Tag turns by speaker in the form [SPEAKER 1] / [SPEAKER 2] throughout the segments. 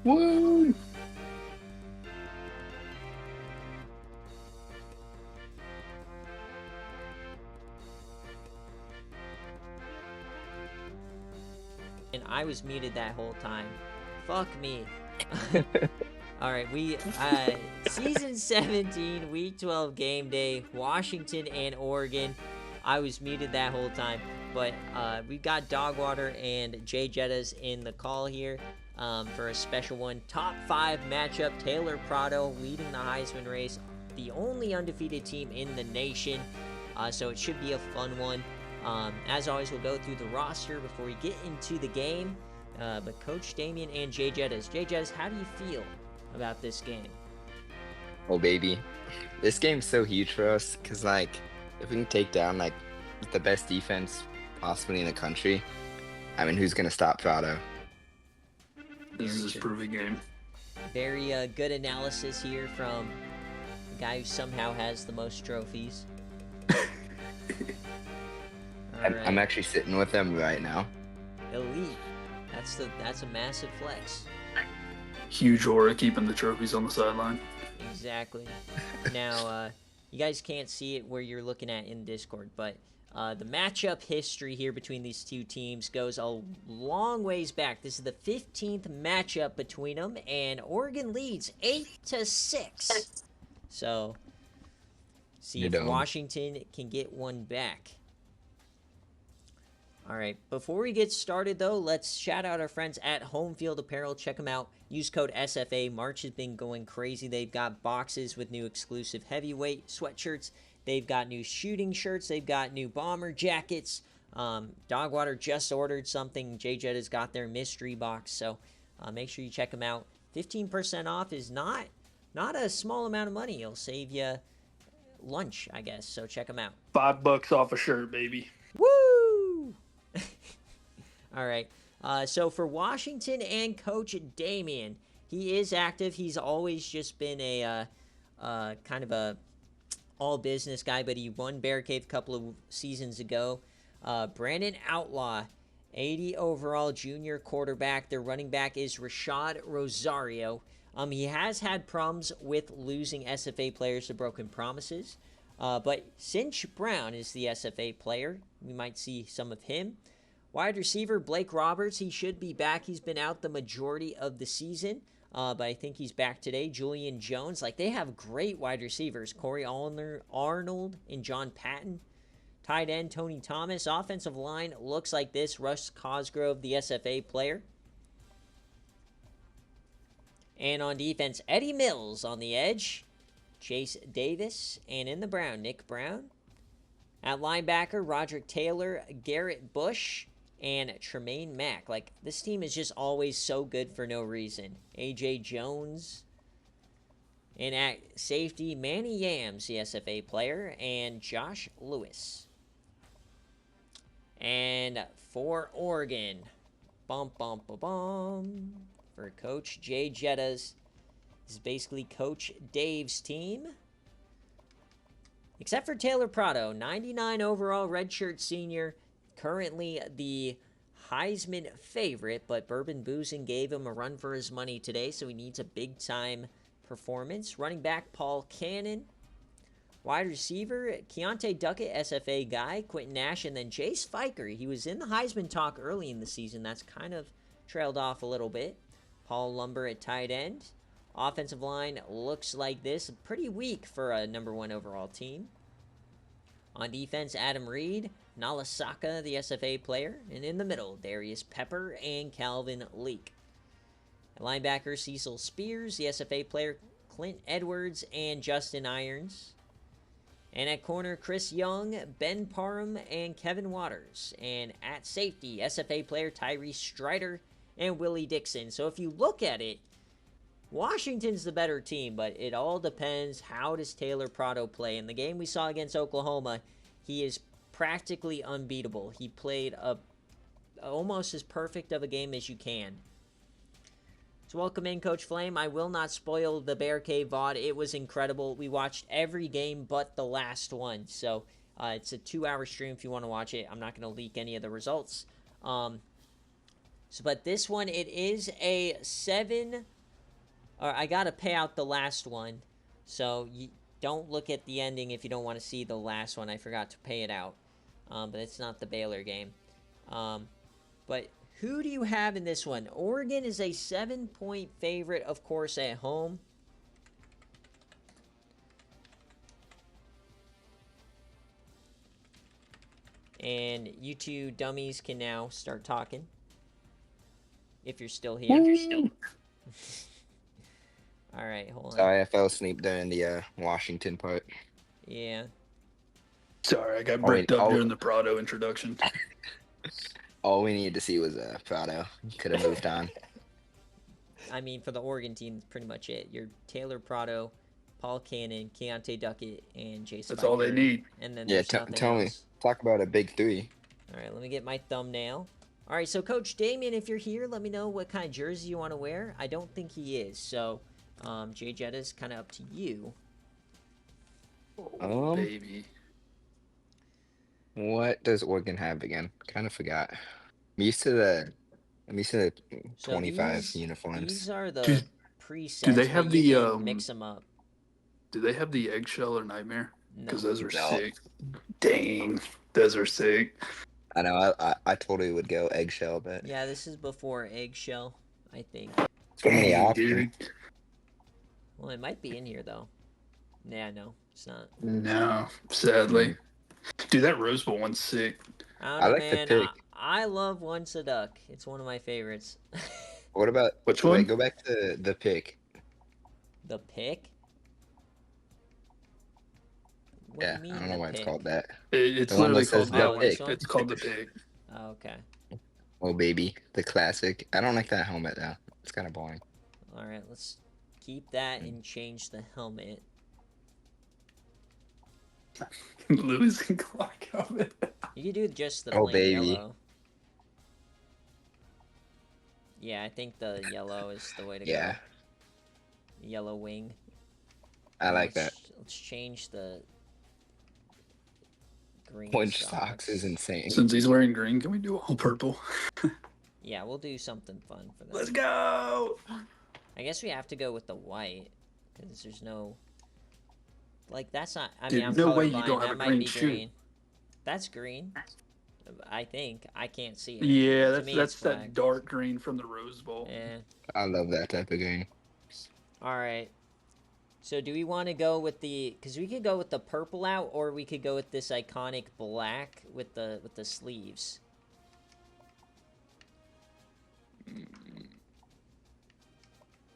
[SPEAKER 1] Woo!
[SPEAKER 2] And I was muted that whole time. Fuck me. All right, season 17, week 12 game day, Washington and Oregon. I was muted that whole time, but we've got Dogwater and Jay Jettas in the call here for a special one. Top 5 matchup, Taylor Prado leading the Heisman race, the only undefeated team in the nation, so it should be a fun one. As always, we'll go through the roster before we get into the game. But Coach Damien and Jay Jettas, how do you feel about this game?
[SPEAKER 3] Oh, baby. This game's so huge for us because, like, if we can take down, like, the best defense possibly in the country, I mean, who's going to stop Prado?
[SPEAKER 1] This is his proving game.
[SPEAKER 2] Very good analysis here from the guy who somehow has the most trophies.
[SPEAKER 3] I'm actually sitting with them right now.
[SPEAKER 2] Elite. That's a massive flex.
[SPEAKER 1] Huge aura keeping the trophies on the sideline.
[SPEAKER 2] Exactly. Now, you guys can't see it where you're looking at in Discord, but the matchup history here between these two teams goes a long ways back. This is the 15th matchup between them, and Oregon leads 8-6. So, see if Washington can get one back. All right, before we get started, though, let's shout out our friends at Home Field Apparel. Check them out. Use code SFA. March has been going crazy. They've got boxes with new exclusive heavyweight sweatshirts. They've got new shooting shirts. They've got new bomber jackets. Dogwater just ordered something. JJet has got their mystery box, so make sure you check them out. 15% off is not a small amount of money. It'll save you lunch, I guess, so check them out.
[SPEAKER 1] $5 off a shirt, baby.
[SPEAKER 2] Woo! All right. So for Washington and Coach Damien, he is active. He's always just been a kind of a all business guy, but he won BearCave a couple of seasons ago. Brandon Outlaw, 80 overall junior quarterback. Their running back is Rashad Rosario. He has had problems with losing SFA players to broken promises. But Cinch Brown is the SFA player. We might see some of him. Wide receiver Blake Roberts, he should be back. He's been out the majority of the season, but I think he's back today. Julian Jones, like they have great wide receivers. Corey Arnold and John Patton. Tight end Tony Thomas. Offensive line looks like this. Russ Cosgrove, the SFA player. And on defense, Eddie Mills on the edge. Chase Davis, and in the Brown, Nick Brown. At linebacker, Roderick Taylor, Garrett Bush, and Tremaine Mack. Like, this team is just always so good for no reason. A.J. Jones. And at safety, Manny Yams, the SFA player, and Josh Lewis. And for Oregon, for Coach Jay Jettas, this is basically Coach Dave's team. Except for Taylor Prado, 99 overall redshirt senior. Currently the Heisman favorite, but Bourbon Boozing gave him a run for his money today, so he needs a big-time performance. Running back, Paul Cannon. Wide receiver, Keontae Duckett, SFA guy. Quentin Nash, and then Jace Fiker. He was in the Heisman talk early in the season. That's kind of trailed off a little bit. Paul Lumber at tight end. Offensive line looks like this. Pretty weak for a #1 overall team. On defense, Adam Reed, Nalasaka, the SFA player. And in the middle, Darius Pepper and Calvin Leak. At linebacker, Cecil Spears, the SFA player. Clint Edwards and Justin Irons. And at corner, Chris Young, Ben Parham, and Kevin Waters. And at safety, SFA player Tyree Strider and Willie Dixon. So if you look at it, Washington's the better team, but it all depends how does Taylor Prado play. In the game we saw against Oklahoma, he is practically unbeatable. He played almost as perfect of a game as you can. So welcome in, Coach Flame. I will not spoil the BearCave VOD. It was incredible. We watched every game but the last one. So it's a 2-hour stream if you want to watch it. I'm not going to leak any of the results. But this one, it is a 7 I gotta pay out the last one, so you don't look at the ending if you don't want to see the last one. I forgot to pay it out, but it's not the Baylor game. But who do you have in this one? Oregon is a 7-point favorite, of course, at home. And you two dummies can now start talking. If you're still here. All right, hold on.
[SPEAKER 3] Sorry, I fell asleep during the Washington part.
[SPEAKER 2] Yeah.
[SPEAKER 1] Sorry, I got bricked up during the Prado introduction.
[SPEAKER 3] All we needed to see was Prado. Could have moved on.
[SPEAKER 2] I mean, for the Oregon team, that's pretty much it. You're Taylor Prado, Paul Cannon, Keontae Duckett, and Jason.
[SPEAKER 1] That's all they need.
[SPEAKER 2] And then
[SPEAKER 3] Yeah,
[SPEAKER 2] there's nothing
[SPEAKER 3] tell me.
[SPEAKER 2] else.
[SPEAKER 3] Talk about a big three.
[SPEAKER 2] All right, let me get my thumbnail. All right, so Coach Damien, if you're here, let me know what kind of jersey you want to wear. I don't think he is, so Jay Jetta's kind of up to you.
[SPEAKER 1] Baby.
[SPEAKER 3] What does Oregon have again? Kind of forgot. I'm used to the 25 uniforms.
[SPEAKER 2] These are the presets.
[SPEAKER 1] Do they have the
[SPEAKER 2] mix them up?
[SPEAKER 1] Do they have the eggshell or nightmare? Because
[SPEAKER 2] No.
[SPEAKER 1] those are sick. Dang, those are sick.
[SPEAKER 3] I know. I totally would go eggshell, but
[SPEAKER 2] Yeah, this is before eggshell, I think.
[SPEAKER 3] so many
[SPEAKER 1] Dang,
[SPEAKER 3] options.
[SPEAKER 1] dude.
[SPEAKER 2] Well, it might be in here though. Yeah, no, it's not.
[SPEAKER 1] No, sadly. Dude, that Rose Bowl one's sick.
[SPEAKER 3] I like the pick.
[SPEAKER 2] I love Once a Duck. It's one of my favorites.
[SPEAKER 3] What about
[SPEAKER 1] Which one?
[SPEAKER 3] Go back to the pick.
[SPEAKER 2] The pick? What
[SPEAKER 3] Yeah,
[SPEAKER 2] do you mean
[SPEAKER 3] I don't know
[SPEAKER 2] the
[SPEAKER 3] why it's
[SPEAKER 2] pick?
[SPEAKER 3] called that.
[SPEAKER 1] It's
[SPEAKER 3] The one
[SPEAKER 1] literally
[SPEAKER 3] that says
[SPEAKER 1] called
[SPEAKER 3] the
[SPEAKER 1] that
[SPEAKER 3] pick.
[SPEAKER 1] one. It's called the pig.
[SPEAKER 2] Oh, okay.
[SPEAKER 3] Oh baby, the classic. I don't like that helmet though. It's kind of boring.
[SPEAKER 2] All right, let's keep that and change the helmet.
[SPEAKER 1] Lewis and Clark helmet.
[SPEAKER 2] You could do just the
[SPEAKER 3] Oh,
[SPEAKER 2] plain
[SPEAKER 3] baby.
[SPEAKER 2] yellow. Yeah, I think the yellow is the way to
[SPEAKER 3] Yeah,
[SPEAKER 2] go. Yellow wing.
[SPEAKER 3] I like that.
[SPEAKER 2] Let's change the green
[SPEAKER 3] Orange socks is insane.
[SPEAKER 1] Since he's wearing green, can we do all purple?
[SPEAKER 2] Yeah, we'll do something fun for that.
[SPEAKER 1] Let's go.
[SPEAKER 2] I guess we have to go with the white because there's no. Like that's not. I
[SPEAKER 1] Dude,
[SPEAKER 2] mean, I'm
[SPEAKER 1] no way
[SPEAKER 2] colorblind.
[SPEAKER 1] you don't have
[SPEAKER 2] That
[SPEAKER 1] a
[SPEAKER 2] might
[SPEAKER 1] green
[SPEAKER 2] be
[SPEAKER 1] shoe.
[SPEAKER 2] green. That's green. I think I can't see it.
[SPEAKER 1] Yeah,
[SPEAKER 2] To me,
[SPEAKER 1] that's
[SPEAKER 2] it's
[SPEAKER 1] that
[SPEAKER 2] black.
[SPEAKER 1] dark green from the Rose Bowl.
[SPEAKER 2] Yeah.
[SPEAKER 3] I love that type of game.
[SPEAKER 2] All right. So do we want to go with the? Because we could go with the purple out, or we could go with this iconic black with the sleeves.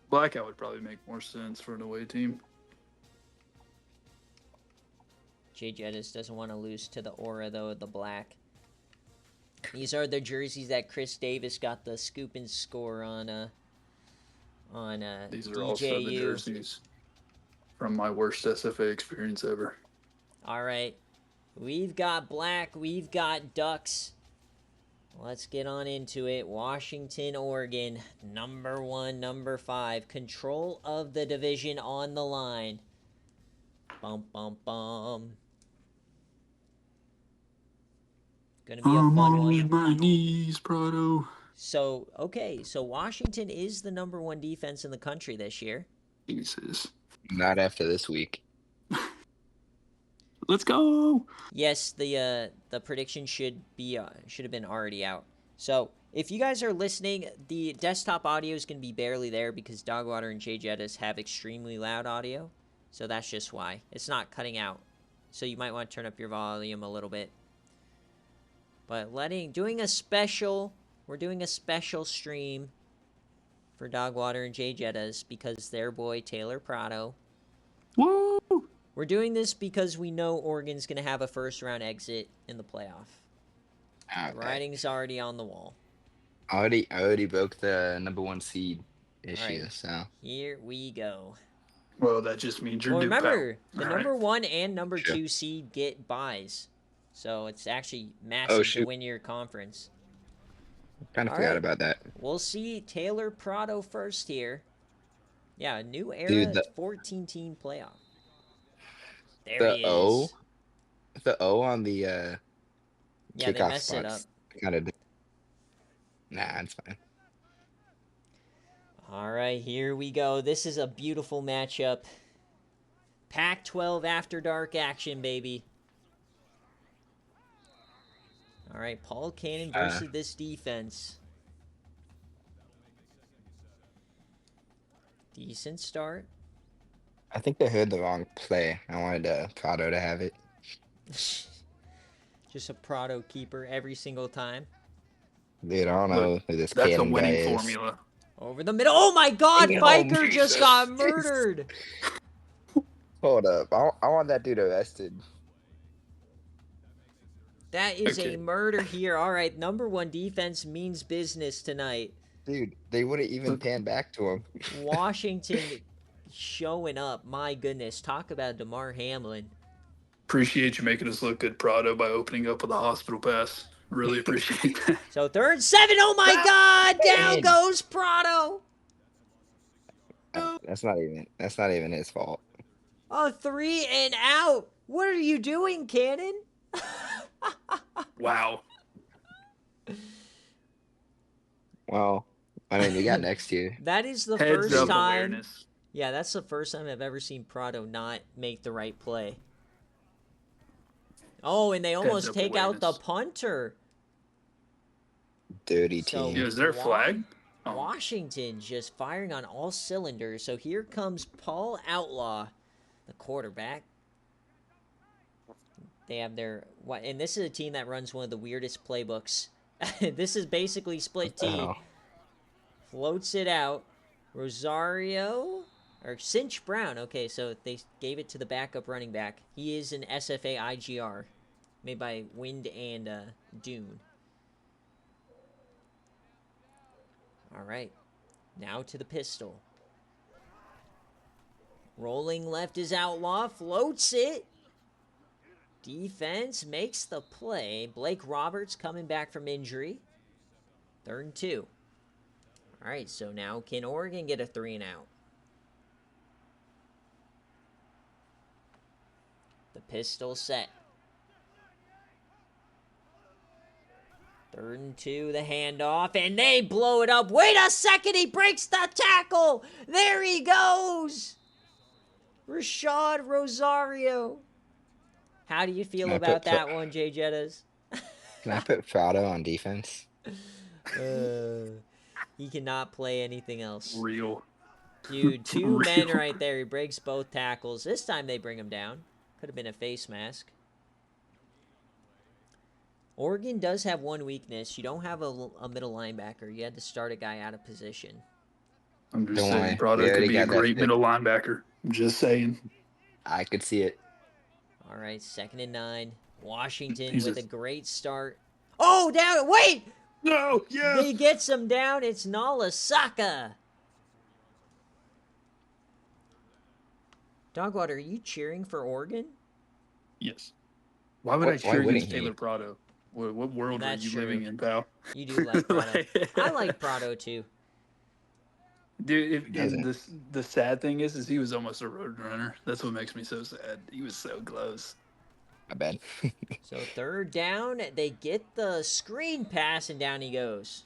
[SPEAKER 1] Blackout would probably make more sense for an away team.
[SPEAKER 2] Jay Jettis doesn't want to lose to the aura though of the black. These are the jerseys that Chris Davis got the scoop and score on.
[SPEAKER 1] These are
[SPEAKER 2] DJU.
[SPEAKER 1] also the jerseys from my worst SFA experience ever.
[SPEAKER 2] All right, we've got black, we've got ducks. Let's get on into it. Washington, Oregon, number 1, number 5. Control of the division on the line. Bum, bum, bum. Gonna be a fun
[SPEAKER 1] I'm
[SPEAKER 2] one.
[SPEAKER 1] on my knees, Prado.
[SPEAKER 2] So, okay, so Washington is the number 1 defense in the country this year.
[SPEAKER 1] Jesus.
[SPEAKER 3] Not after this week.
[SPEAKER 1] Let's go.
[SPEAKER 2] Yes, the prediction should have been already out. So if you guys are listening, the desktop audio is going to be barely there because Dogwater and Jay Jettis have extremely loud audio. So that's just why it's not cutting out. So you might want to turn up your volume a little bit. But we're doing a special stream for Dogwater and Jay Jettis because their boy Taylor Prado.
[SPEAKER 1] Woo!
[SPEAKER 2] We're doing this because we know Oregon's going to have a first-round exit in the playoff.
[SPEAKER 3] Okay.
[SPEAKER 2] The writing's already on the wall.
[SPEAKER 3] I already broke the number 1 seed issue,
[SPEAKER 2] Right.
[SPEAKER 3] so
[SPEAKER 2] Here we go.
[SPEAKER 1] Well, that just means you're
[SPEAKER 2] Well,
[SPEAKER 1] due,
[SPEAKER 2] remember,
[SPEAKER 1] pal.
[SPEAKER 2] the
[SPEAKER 1] All
[SPEAKER 2] number
[SPEAKER 1] right.
[SPEAKER 2] 1 and number
[SPEAKER 3] Sure.
[SPEAKER 2] 2 seed get buys. So it's actually massive to
[SPEAKER 3] shoot.
[SPEAKER 2] win your conference.
[SPEAKER 3] kind of
[SPEAKER 2] All
[SPEAKER 3] forgot
[SPEAKER 2] right.
[SPEAKER 3] about that.
[SPEAKER 2] We'll see Taylor Prado first here. Yeah, new era,
[SPEAKER 3] Dude,
[SPEAKER 2] 14-team playoff. There
[SPEAKER 3] The
[SPEAKER 2] he
[SPEAKER 3] O,
[SPEAKER 2] is.
[SPEAKER 3] the O on the
[SPEAKER 2] Yeah, they
[SPEAKER 3] kickoff
[SPEAKER 2] messed it up.
[SPEAKER 3] spots kind of. Nah, it's fine.
[SPEAKER 2] All right, here we go. This is a beautiful matchup. Pac-12 After Dark action, baby. All right, Paul Cannon versus this defense. Decent start.
[SPEAKER 3] I think they heard the wrong play. I wanted Prado to have it.
[SPEAKER 2] Just a Prado keeper every single time.
[SPEAKER 3] Dude, I don't know who this
[SPEAKER 1] That's a
[SPEAKER 3] Cannon guy
[SPEAKER 1] winning
[SPEAKER 3] is.
[SPEAKER 1] formula.
[SPEAKER 2] Over the middle. Oh my God,
[SPEAKER 3] Damn,
[SPEAKER 2] Biker just
[SPEAKER 3] Jesus.
[SPEAKER 2] got murdered.
[SPEAKER 3] Hold up. I want that dude arrested.
[SPEAKER 2] That is
[SPEAKER 1] Okay.
[SPEAKER 2] a murder here. All right, number 1 defense means business tonight.
[SPEAKER 3] Dude, they wouldn't even pan back to him.
[SPEAKER 2] Washington showing up. My goodness. Talk about DeMar Hamlin.
[SPEAKER 1] Appreciate you making us look good, Prado, by opening up with a hospital pass. Really appreciate that.
[SPEAKER 2] So 3rd and 7. Oh my God. Down
[SPEAKER 3] man.
[SPEAKER 2] goes Prado.
[SPEAKER 3] That's not even his fault.
[SPEAKER 2] A 3 and out. What are you doing, Cannon?
[SPEAKER 1] Wow.
[SPEAKER 3] Well, I mean, we got next year.
[SPEAKER 2] That is the
[SPEAKER 1] Heads
[SPEAKER 2] first
[SPEAKER 1] up
[SPEAKER 2] time.
[SPEAKER 1] awareness.
[SPEAKER 2] Yeah, that's the first time I've ever seen Prado not make the right play. Oh, and they almost
[SPEAKER 1] up
[SPEAKER 2] take out the
[SPEAKER 1] awareness.
[SPEAKER 2] punter.
[SPEAKER 3] Dirty
[SPEAKER 2] So-
[SPEAKER 3] team.
[SPEAKER 1] Yeah, is there a flag? Oh.
[SPEAKER 2] Washington just firing on all cylinders. So here comes Paul Outlaw, the quarterback. They have their... And this is a team that runs one of the weirdest playbooks. This is basically split T.
[SPEAKER 3] Oh.
[SPEAKER 2] Floats it out. Rosario... Or Cinch Brown. Okay, so they gave it to the backup running back. He is an SFA IGR. Made by Wind and Dune. Alright. Now to the pistol. Rolling left is Outlaw. Floats it. Defense makes the play. Blake Roberts coming back from injury. 3rd and 2. Alright, so now can Oregon get a 3 and out? The pistol set. 3rd and 2, the handoff, and they blow it up. Wait a second, he breaks the tackle. There he goes. Rashad Rosario. How do you feel
[SPEAKER 3] Can I
[SPEAKER 2] about
[SPEAKER 3] put-
[SPEAKER 2] that one, Jay Jettas?
[SPEAKER 3] Can I put Prado on defense?
[SPEAKER 2] He cannot play anything else.
[SPEAKER 1] Real.
[SPEAKER 2] Dude, 2 men
[SPEAKER 1] Real.
[SPEAKER 2] right there. He breaks both tackles. This time they bring him down. Could have been a face mask. Oregon does have one weakness. You don't have a middle linebacker. You had to start a guy out of position.
[SPEAKER 1] I'm just
[SPEAKER 3] Don't
[SPEAKER 1] saying,
[SPEAKER 3] worry.
[SPEAKER 1] Prado
[SPEAKER 3] We
[SPEAKER 1] could
[SPEAKER 3] already
[SPEAKER 1] be a
[SPEAKER 3] got that
[SPEAKER 1] great
[SPEAKER 3] pick.
[SPEAKER 1] middle linebacker. I'm just saying.
[SPEAKER 3] I could see it.
[SPEAKER 2] All right, 2nd and 9. Washington
[SPEAKER 1] Jesus.
[SPEAKER 2] with a great start. Oh, down. Wait!
[SPEAKER 1] No, yes.
[SPEAKER 2] He gets him down. It's Nalasaka. Dogwater, are you cheering for Oregon?
[SPEAKER 1] Yes. Why would I
[SPEAKER 3] Why
[SPEAKER 1] cheer
[SPEAKER 3] wouldn't
[SPEAKER 1] against
[SPEAKER 3] he?
[SPEAKER 1] Taylor Prado? What world
[SPEAKER 2] That's
[SPEAKER 1] are you
[SPEAKER 2] true.
[SPEAKER 1] living in, pal?
[SPEAKER 2] You do like Prado. I like Prado too.
[SPEAKER 1] Dude,
[SPEAKER 3] Doesn't.
[SPEAKER 1] and the sad thing is he was almost a road runner. That's what makes me so sad. He was so close.
[SPEAKER 3] I bet.
[SPEAKER 2] So 3rd down, they get the screen pass, and down he goes.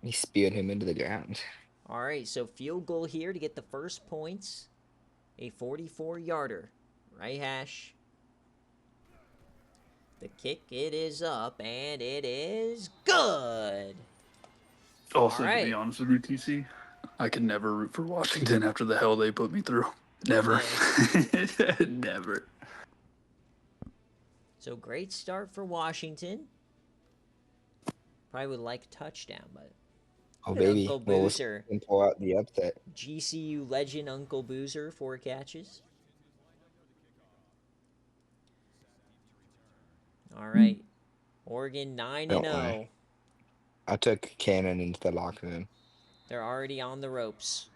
[SPEAKER 3] He speared him into the ground.
[SPEAKER 2] All right, so field goal here to get the first points. A 44-yarder. Right hash. The kick, it is up, and it is good.
[SPEAKER 1] Also,
[SPEAKER 2] All right.
[SPEAKER 1] to be honest with you, TC, I could never root for Washington after the hell they put me through. Never. Never.
[SPEAKER 2] So great start for Washington. Probably would like a touchdown, but
[SPEAKER 3] Oh,
[SPEAKER 2] Look at
[SPEAKER 3] baby.
[SPEAKER 2] Uncle
[SPEAKER 3] Well,
[SPEAKER 2] Boozer.
[SPEAKER 3] and pull out the upset.
[SPEAKER 2] GCU legend Uncle Boozer, 4 catches. All right. Oregon 9
[SPEAKER 3] Don't
[SPEAKER 2] and
[SPEAKER 3] worry.
[SPEAKER 2] 0.
[SPEAKER 3] I took Cannon into the locker room.
[SPEAKER 2] They're already on the ropes.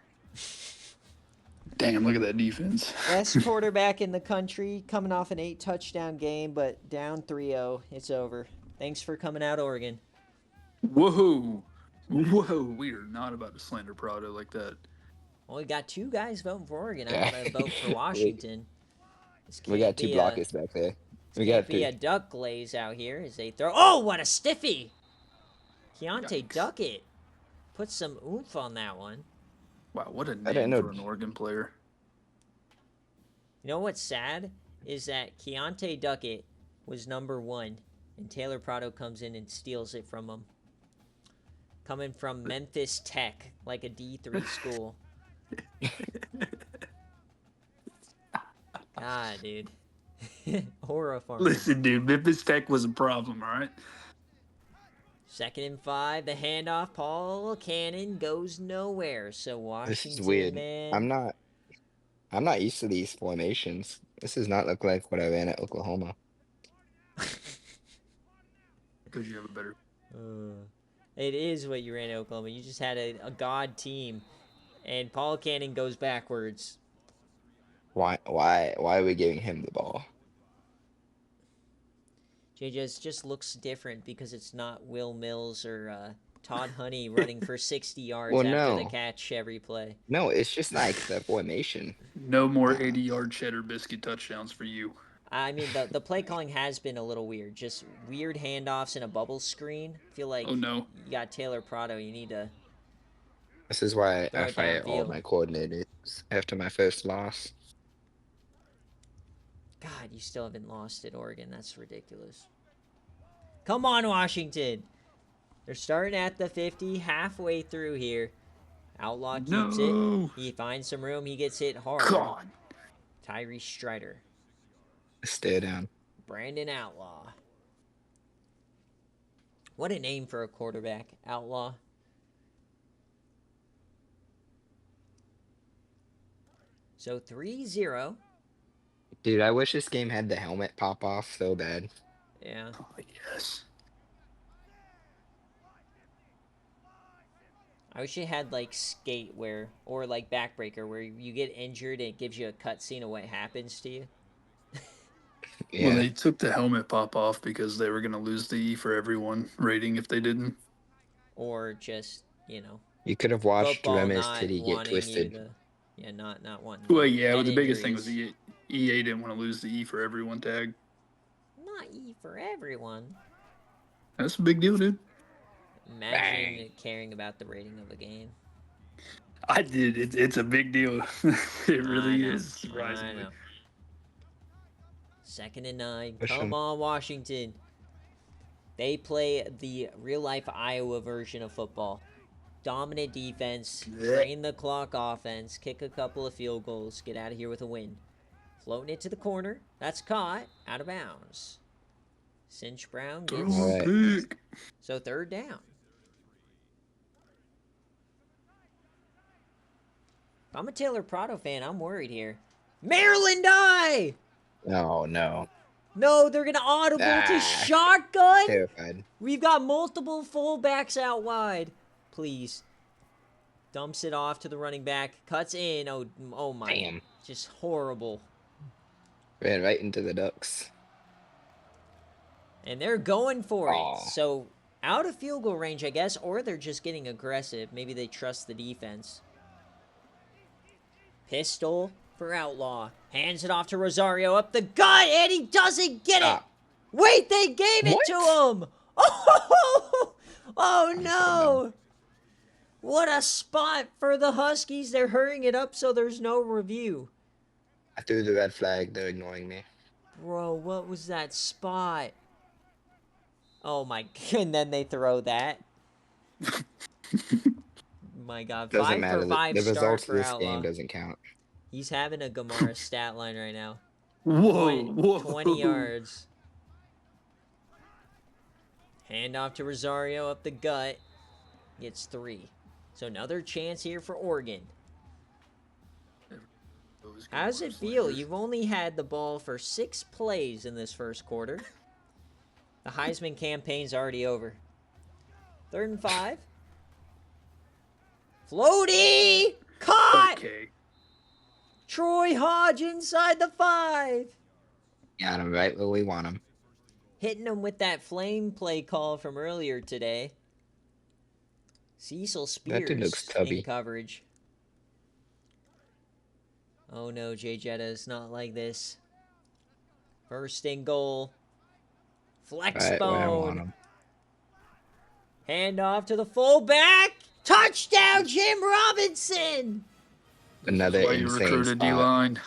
[SPEAKER 1] Damn, look at that defense.
[SPEAKER 2] Best quarterback in the country, coming off an 8-touchdown game, but down 3-0. It's over. Thanks for coming out, Oregon.
[SPEAKER 1] Whoa. Whoa. We are not about to slander Prado like that.
[SPEAKER 2] Well, we got 2 guys voting for Oregon. I'm
[SPEAKER 3] Yeah.
[SPEAKER 2] going to vote for Washington. This
[SPEAKER 3] We got
[SPEAKER 2] can't
[SPEAKER 3] 2
[SPEAKER 2] be
[SPEAKER 3] blockers back there. We
[SPEAKER 2] Can't
[SPEAKER 3] got
[SPEAKER 2] be
[SPEAKER 3] 3.
[SPEAKER 2] a duck glaze out here as they throw. Oh, what a stiffy! Keontae
[SPEAKER 1] Yikes.
[SPEAKER 2] Duckett. put some oomph on that one.
[SPEAKER 1] Wow, what a
[SPEAKER 3] didn't
[SPEAKER 1] name
[SPEAKER 3] know-
[SPEAKER 1] for an Oregon player.
[SPEAKER 2] You know what's sad is that Keontae Duckett was number 1, and Taylor Prado comes in and steals it from him. Coming from Memphis Tech, like a D3 school. God, dude. Horrifying.
[SPEAKER 1] Listen, dude, Memphis Tech was a problem, all right?
[SPEAKER 2] 2nd and 5, the handoff. Paul Cannon goes nowhere. So
[SPEAKER 3] This
[SPEAKER 2] Washington,
[SPEAKER 3] is weird.
[SPEAKER 2] man.
[SPEAKER 3] I'm not used to these formations. This does not look like what I ran at Oklahoma.
[SPEAKER 1] Because you have a better.
[SPEAKER 2] It is what you ran at Oklahoma. You just had a god team, and Paul Cannon goes backwards.
[SPEAKER 3] Why are we giving him the ball?
[SPEAKER 2] JJ just looks different because it's not Will Mills or Todd Honey running for 60 yards
[SPEAKER 3] Well,
[SPEAKER 2] after the
[SPEAKER 3] no.
[SPEAKER 2] catch every play.
[SPEAKER 3] No, it's just like the formation.
[SPEAKER 1] No more 80-yard cheddar biscuit touchdowns for you.
[SPEAKER 2] I mean, the play calling has been a little weird. Just weird handoffs in a bubble screen. I feel like
[SPEAKER 1] Oh, no.
[SPEAKER 2] you got Taylor Prado. You need to...
[SPEAKER 3] This is why
[SPEAKER 2] Throw
[SPEAKER 3] I
[SPEAKER 2] it
[SPEAKER 3] fired all
[SPEAKER 2] downfield.
[SPEAKER 3] my coordinators after my first loss.
[SPEAKER 2] God, you still haven't lost at Oregon. That's ridiculous. Come on, Washington. They're starting at the 50, halfway through here. Outlaw keeps
[SPEAKER 1] No.
[SPEAKER 2] it. He finds some room. He gets hit hard.
[SPEAKER 1] God.
[SPEAKER 2] Tyree Strider.
[SPEAKER 3] Stare down.
[SPEAKER 2] Brandon Outlaw. What a name for a quarterback. Outlaw. So 3-0.
[SPEAKER 3] Dude, I wish this game had the helmet pop off so bad.
[SPEAKER 2] Yeah.
[SPEAKER 1] Oh, yes.
[SPEAKER 2] I wish it had like skate where, or like backbreaker where you get injured and it gives you a cutscene of what happens to you.
[SPEAKER 3] Yeah.
[SPEAKER 1] Well, they took the helmet pop off because they were going to lose the E for everyone rating if they didn't.
[SPEAKER 2] Or just, you know,
[SPEAKER 3] You could have watched
[SPEAKER 2] football
[SPEAKER 3] Remy's
[SPEAKER 2] not
[SPEAKER 3] titty get
[SPEAKER 2] wanting
[SPEAKER 3] twisted.
[SPEAKER 2] you to, yeah, not wanting.
[SPEAKER 1] Well, yeah, but
[SPEAKER 2] head
[SPEAKER 1] the biggest thing was
[SPEAKER 2] injuries.
[SPEAKER 1] EA didn't want to lose the E for everyone tag.
[SPEAKER 2] Not E for everyone.
[SPEAKER 1] That's a big deal, dude.
[SPEAKER 2] Imagine
[SPEAKER 3] Bang.
[SPEAKER 2] caring about the rating of a game.
[SPEAKER 1] I did. It's a big deal. It really
[SPEAKER 2] I know,
[SPEAKER 1] is, surprisingly.
[SPEAKER 2] I know. 2nd and 9.
[SPEAKER 3] Push
[SPEAKER 2] Come
[SPEAKER 3] him.
[SPEAKER 2] on, Washington. They play the real-life Iowa version of football. Dominant defense, drain the clock offense, kick a couple of field goals, get out of here with a win. Floating it to the corner. That's caught. Out of bounds. Cinch Brown
[SPEAKER 1] Throw
[SPEAKER 2] gets...
[SPEAKER 1] a
[SPEAKER 3] Alright.
[SPEAKER 1] pick.
[SPEAKER 2] So 3rd down. If I'm a Taylor Prado fan, I'm worried here. Maryland die!
[SPEAKER 3] Oh, no.
[SPEAKER 2] No, they're going to audible to
[SPEAKER 3] Ah.
[SPEAKER 2] shotgun?
[SPEAKER 3] Terrified.
[SPEAKER 2] We've got multiple fullbacks out wide. Please. Dumps it off to the running back. Cuts in. Oh my.
[SPEAKER 3] Damn.
[SPEAKER 2] Just horrible.
[SPEAKER 3] Ran right into the Ducks.
[SPEAKER 2] And they're going for
[SPEAKER 3] Aw.
[SPEAKER 2] it. So, out of field goal range, I guess, or they're just getting aggressive. Maybe they trust the defense. Pistol for Outlaw. Hands it off to Rosario up the gut, and he doesn't get it.
[SPEAKER 3] Stop.
[SPEAKER 2] Wait, they gave it to him. Oh no. What a spot for the Huskies. They're hurrying it up so there's no review.
[SPEAKER 3] I threw the red flag. They're ignoring me.
[SPEAKER 2] Bro, what was that spot? Oh my, and then they throw that. My God,
[SPEAKER 3] Doesn't
[SPEAKER 2] 5
[SPEAKER 3] matter.
[SPEAKER 2] for 5
[SPEAKER 3] The
[SPEAKER 2] start
[SPEAKER 3] results
[SPEAKER 2] for
[SPEAKER 3] of this
[SPEAKER 2] Outlaw.
[SPEAKER 3] game doesn't count.
[SPEAKER 2] He's having a Gamara stat line right now.
[SPEAKER 1] Whoa,
[SPEAKER 2] 20 yards. Hand off to Rosario up the gut. Gets 3. So another chance here for Oregon. How does it feel? You've only had the ball for 6 plays in this first quarter. The Heisman campaign's already over. 3rd and 5. Floaty! Caught!
[SPEAKER 1] Okay.
[SPEAKER 2] Troy Hodge inside the 5.
[SPEAKER 3] Got him right where we want him.
[SPEAKER 2] Hitting him with that flame play call from earlier today. Cecil
[SPEAKER 3] That dude looks
[SPEAKER 2] Spears
[SPEAKER 3] tubby.
[SPEAKER 2] in coverage. Oh no, Jay Jetta is not like this. 1st and goal. Flex
[SPEAKER 3] Right where I want
[SPEAKER 2] bone.
[SPEAKER 3] him.
[SPEAKER 2] Hand off to the fullback. Touchdown, Jim Robinson.
[SPEAKER 3] Another
[SPEAKER 1] Why you
[SPEAKER 3] insane
[SPEAKER 1] recruited
[SPEAKER 3] spot.
[SPEAKER 1] D-line?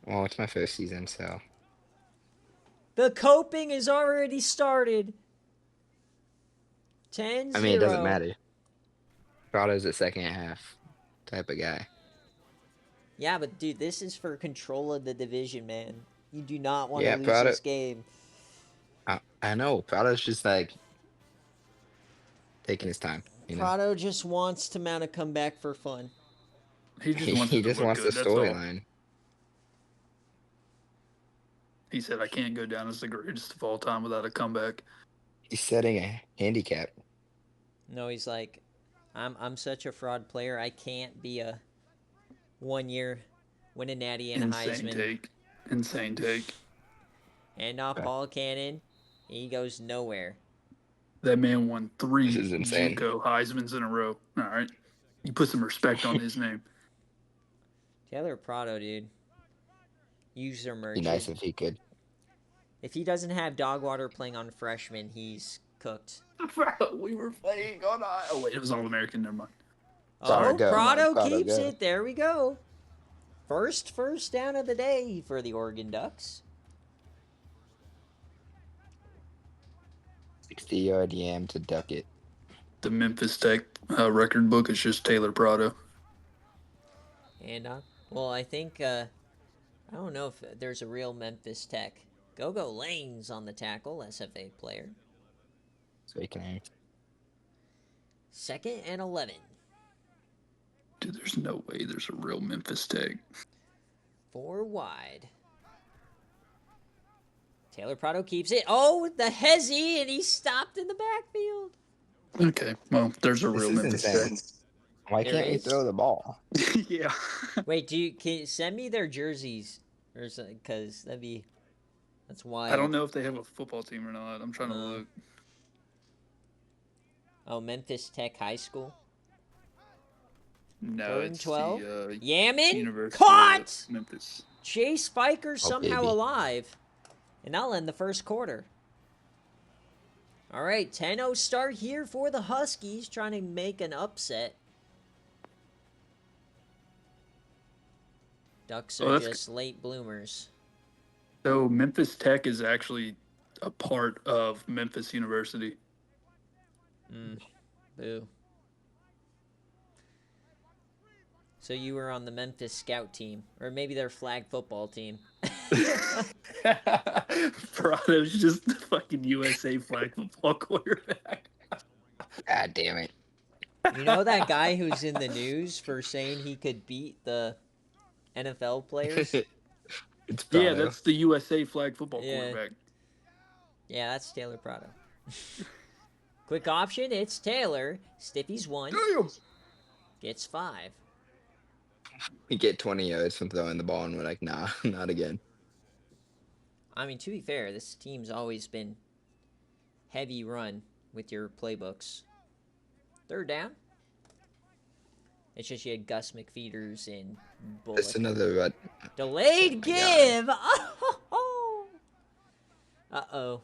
[SPEAKER 3] Well, it's my first season, so.
[SPEAKER 2] The coping has already started. 10-0.
[SPEAKER 3] I mean, it doesn't matter. Prado's a second half type of guy.
[SPEAKER 2] Yeah, but dude, this is for control of the division, man. You do not want
[SPEAKER 3] Yeah,
[SPEAKER 2] to lose
[SPEAKER 3] Prado.
[SPEAKER 2] this game.
[SPEAKER 3] I know. Prado's just like taking his time. You know?
[SPEAKER 2] Prado just wants to mount a comeback for fun.
[SPEAKER 1] He just
[SPEAKER 3] He
[SPEAKER 1] wants, it to
[SPEAKER 3] just
[SPEAKER 1] look
[SPEAKER 3] wants
[SPEAKER 1] good,
[SPEAKER 3] the
[SPEAKER 1] that's all.
[SPEAKER 3] storyline.
[SPEAKER 1] He said, I can't go down as the greatest of all time without a comeback.
[SPEAKER 3] He's setting a handicap.
[SPEAKER 2] No, he's like, I'm such a fraud player. I can't be a 1 year win a natty and a
[SPEAKER 1] Insane
[SPEAKER 2] Heisman.
[SPEAKER 1] take. Insane take.
[SPEAKER 2] And off
[SPEAKER 3] Okay.
[SPEAKER 2] ball cannon. He goes nowhere.
[SPEAKER 1] That man won 3
[SPEAKER 3] This is insane.
[SPEAKER 1] JUCO Heismans in a row. All right. You put some respect on his name.
[SPEAKER 2] Taylor Prado, dude. User
[SPEAKER 3] Be
[SPEAKER 2] merchant.
[SPEAKER 3] nice if he could.
[SPEAKER 2] If he doesn't have Dogwater playing on freshman, he's cooked.
[SPEAKER 1] We were playing on... Oh, wait, it was All-American. Never mind.
[SPEAKER 3] Sorry,
[SPEAKER 2] Oh,
[SPEAKER 3] go.
[SPEAKER 2] Prado
[SPEAKER 3] Prado,
[SPEAKER 2] keeps
[SPEAKER 3] go.
[SPEAKER 2] it. There we go. First down of the day for the Oregon Ducks.
[SPEAKER 3] 60-yard yam to duck it.
[SPEAKER 1] The Memphis Tech record book is just Taylor Prado.
[SPEAKER 2] And, well, I think, I don't know if there's a real Memphis Tech. Go Lanes on the tackle, SFA player.
[SPEAKER 3] So he can.
[SPEAKER 2] 2nd and 11.
[SPEAKER 1] Dude, there's no way there's a real Memphis Tech.
[SPEAKER 2] 4 wide. Taylor Prado keeps it. Oh, the hezzy, and he stopped in the backfield.
[SPEAKER 1] Okay, well, there's a
[SPEAKER 3] This
[SPEAKER 1] real
[SPEAKER 3] is
[SPEAKER 1] Memphis
[SPEAKER 3] insane. Why
[SPEAKER 2] There
[SPEAKER 3] can't we
[SPEAKER 2] is?
[SPEAKER 3] throw the ball?
[SPEAKER 1] Tech. Yeah.
[SPEAKER 2] Wait, can you send me their jerseys? Or because that's why.
[SPEAKER 1] I don't know if they have a football team or not. I'm trying to look.
[SPEAKER 2] Oh, Memphis Tech High School.
[SPEAKER 1] No,
[SPEAKER 2] 3rd and
[SPEAKER 1] it's
[SPEAKER 2] 12.
[SPEAKER 1] the
[SPEAKER 2] Yamin
[SPEAKER 1] University
[SPEAKER 2] caught.
[SPEAKER 1] of Memphis.
[SPEAKER 2] Chase Spiker somehow
[SPEAKER 3] baby.
[SPEAKER 2] alive. And that'll end the first quarter. All right, 10-0 start here for the Huskies, trying to make an upset. Ducks
[SPEAKER 1] Oh,
[SPEAKER 2] are
[SPEAKER 1] that's
[SPEAKER 2] just late bloomers.
[SPEAKER 1] So Memphis Tech is actually a part of Memphis University.
[SPEAKER 2] Boo. So you were on the Memphis scout team, or maybe their flag football team.
[SPEAKER 1] Prado's just the fucking USA flag football quarterback.
[SPEAKER 3] God damn it.
[SPEAKER 2] You know that guy who's in the news for saying he could beat the NFL players?
[SPEAKER 3] It's
[SPEAKER 1] Yeah,
[SPEAKER 3] Prado.
[SPEAKER 1] that's the USA flag football
[SPEAKER 2] Yeah.
[SPEAKER 1] quarterback.
[SPEAKER 2] Yeah, that's Taylor Prado. Quick option, it's Taylor. Stiffy's 1.
[SPEAKER 1] Damn.
[SPEAKER 2] Gets 5.
[SPEAKER 3] We get 20 yards from throwing the ball, and we're like, nah, not again.
[SPEAKER 2] I mean, to be fair, this team's always been heavy run with your playbooks. 3rd down. It's just you had Gus McFeeters and Bullock.
[SPEAKER 3] Just another run.
[SPEAKER 2] Delayed
[SPEAKER 3] Oh my
[SPEAKER 2] give! Oh! Uh-oh.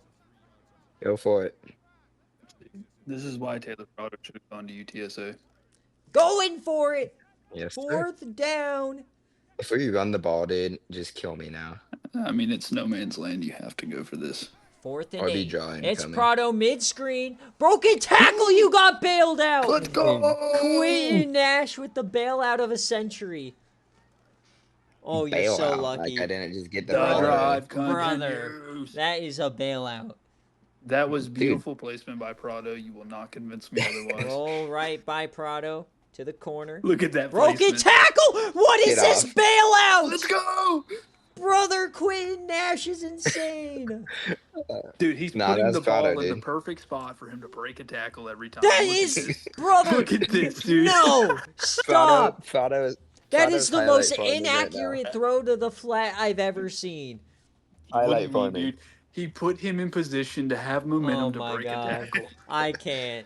[SPEAKER 3] Go for it.
[SPEAKER 1] This is why Taylor Prado should have gone to UTSA.
[SPEAKER 2] Going for it!
[SPEAKER 3] Yes, sir.
[SPEAKER 2] 4th down.
[SPEAKER 3] If we run the ball, dude, just kill me now.
[SPEAKER 1] I mean, it's no man's land. You have to go for this.
[SPEAKER 2] 4th and
[SPEAKER 3] RB
[SPEAKER 2] 8.
[SPEAKER 3] draw
[SPEAKER 2] It's
[SPEAKER 3] incoming.
[SPEAKER 2] Prado mid-screen. Broken tackle, you got bailed out!
[SPEAKER 1] Let's go!
[SPEAKER 2] Quentin Nash with the bailout of a century. Oh, you're so
[SPEAKER 3] Bailout.
[SPEAKER 2] lucky.
[SPEAKER 3] Like, I didn't just get the
[SPEAKER 1] The
[SPEAKER 3] ball.
[SPEAKER 1] drive
[SPEAKER 2] Brother,
[SPEAKER 1] continues.
[SPEAKER 2] that is a bailout.
[SPEAKER 1] That was beautiful placement by Prado. You will not convince me otherwise.
[SPEAKER 2] Roll right by Prado to the corner.
[SPEAKER 1] Look at that
[SPEAKER 2] Broken
[SPEAKER 1] placement.
[SPEAKER 2] tackle! What is
[SPEAKER 3] Get
[SPEAKER 2] this
[SPEAKER 3] off.
[SPEAKER 2] bailout?
[SPEAKER 1] Let's go!
[SPEAKER 2] Brother, Quentin Nash is insane.
[SPEAKER 1] Dude, he's
[SPEAKER 3] Nah,
[SPEAKER 1] putting
[SPEAKER 3] that's
[SPEAKER 1] the ball
[SPEAKER 3] Prado,
[SPEAKER 1] in the
[SPEAKER 3] dude.
[SPEAKER 1] perfect spot for him to break a tackle every time.
[SPEAKER 2] That
[SPEAKER 1] Look at
[SPEAKER 2] is,
[SPEAKER 1] this.
[SPEAKER 2] brother.
[SPEAKER 1] Look at this, dude.
[SPEAKER 2] No, stop.
[SPEAKER 3] Prado,
[SPEAKER 2] That is the most
[SPEAKER 3] highlight for me right now.
[SPEAKER 2] inaccurate throw to the flat I've ever seen.
[SPEAKER 1] What do you
[SPEAKER 3] Highlight for
[SPEAKER 1] mean,
[SPEAKER 3] me.
[SPEAKER 1] dude? He put him in position to have momentum
[SPEAKER 2] Oh
[SPEAKER 1] to
[SPEAKER 2] my
[SPEAKER 1] break
[SPEAKER 2] God.
[SPEAKER 1] a tackle.
[SPEAKER 2] I can't.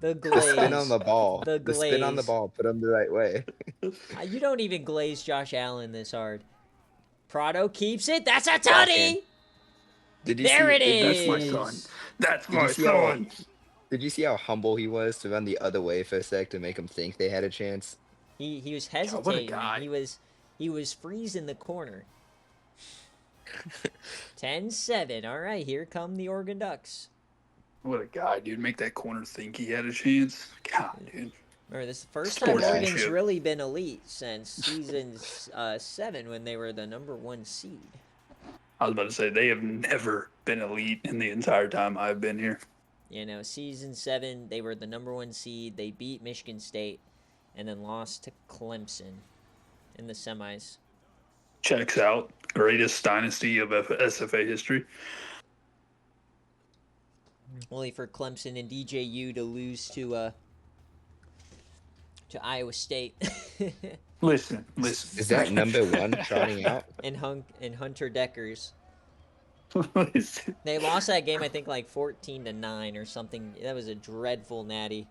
[SPEAKER 2] The
[SPEAKER 3] The spin on
[SPEAKER 2] glaze.
[SPEAKER 3] the ball.
[SPEAKER 2] The
[SPEAKER 3] The spin on the
[SPEAKER 2] glaze.
[SPEAKER 3] ball. Put him the right way.
[SPEAKER 2] You don't even glaze Josh Allen this hard. Prado keeps it. That's a
[SPEAKER 3] Walking.
[SPEAKER 2] tutty.
[SPEAKER 3] Did you
[SPEAKER 2] There
[SPEAKER 3] see,
[SPEAKER 2] it
[SPEAKER 1] That's my
[SPEAKER 2] is.
[SPEAKER 1] son. That's
[SPEAKER 3] Did you
[SPEAKER 1] my
[SPEAKER 3] see how-
[SPEAKER 1] son.
[SPEAKER 3] Did you see how humble he was to run the other way for a sec to make him think they had a chance?
[SPEAKER 2] He was
[SPEAKER 1] God, what a
[SPEAKER 2] hesitating.
[SPEAKER 1] guy.
[SPEAKER 2] He was freezing the corner. 10-7. All right, here come the Oregon Ducks.
[SPEAKER 1] What a guy, dude. Make that corner think he had a chance. God, dude.
[SPEAKER 2] Remember, this is the first time Oregon's
[SPEAKER 1] Sportsmanship.
[SPEAKER 2] really been elite since season 7 when they were the #1 seed.
[SPEAKER 1] I was about to say, they have never been elite in the entire time I've been here.
[SPEAKER 2] You know, season 7, they were the #1 seed. They beat Michigan State and then lost to Clemson in the semis.
[SPEAKER 1] Checks out. Greatest dynasty of SFA history.
[SPEAKER 2] Only for Clemson and DJU to lose to Iowa State.
[SPEAKER 1] Listen.
[SPEAKER 3] Is that number 1 trotting out?
[SPEAKER 2] and Hunter Deckers.
[SPEAKER 1] Listen.
[SPEAKER 2] They lost that game, I think, like 14-9 or something. That was a dreadful natty.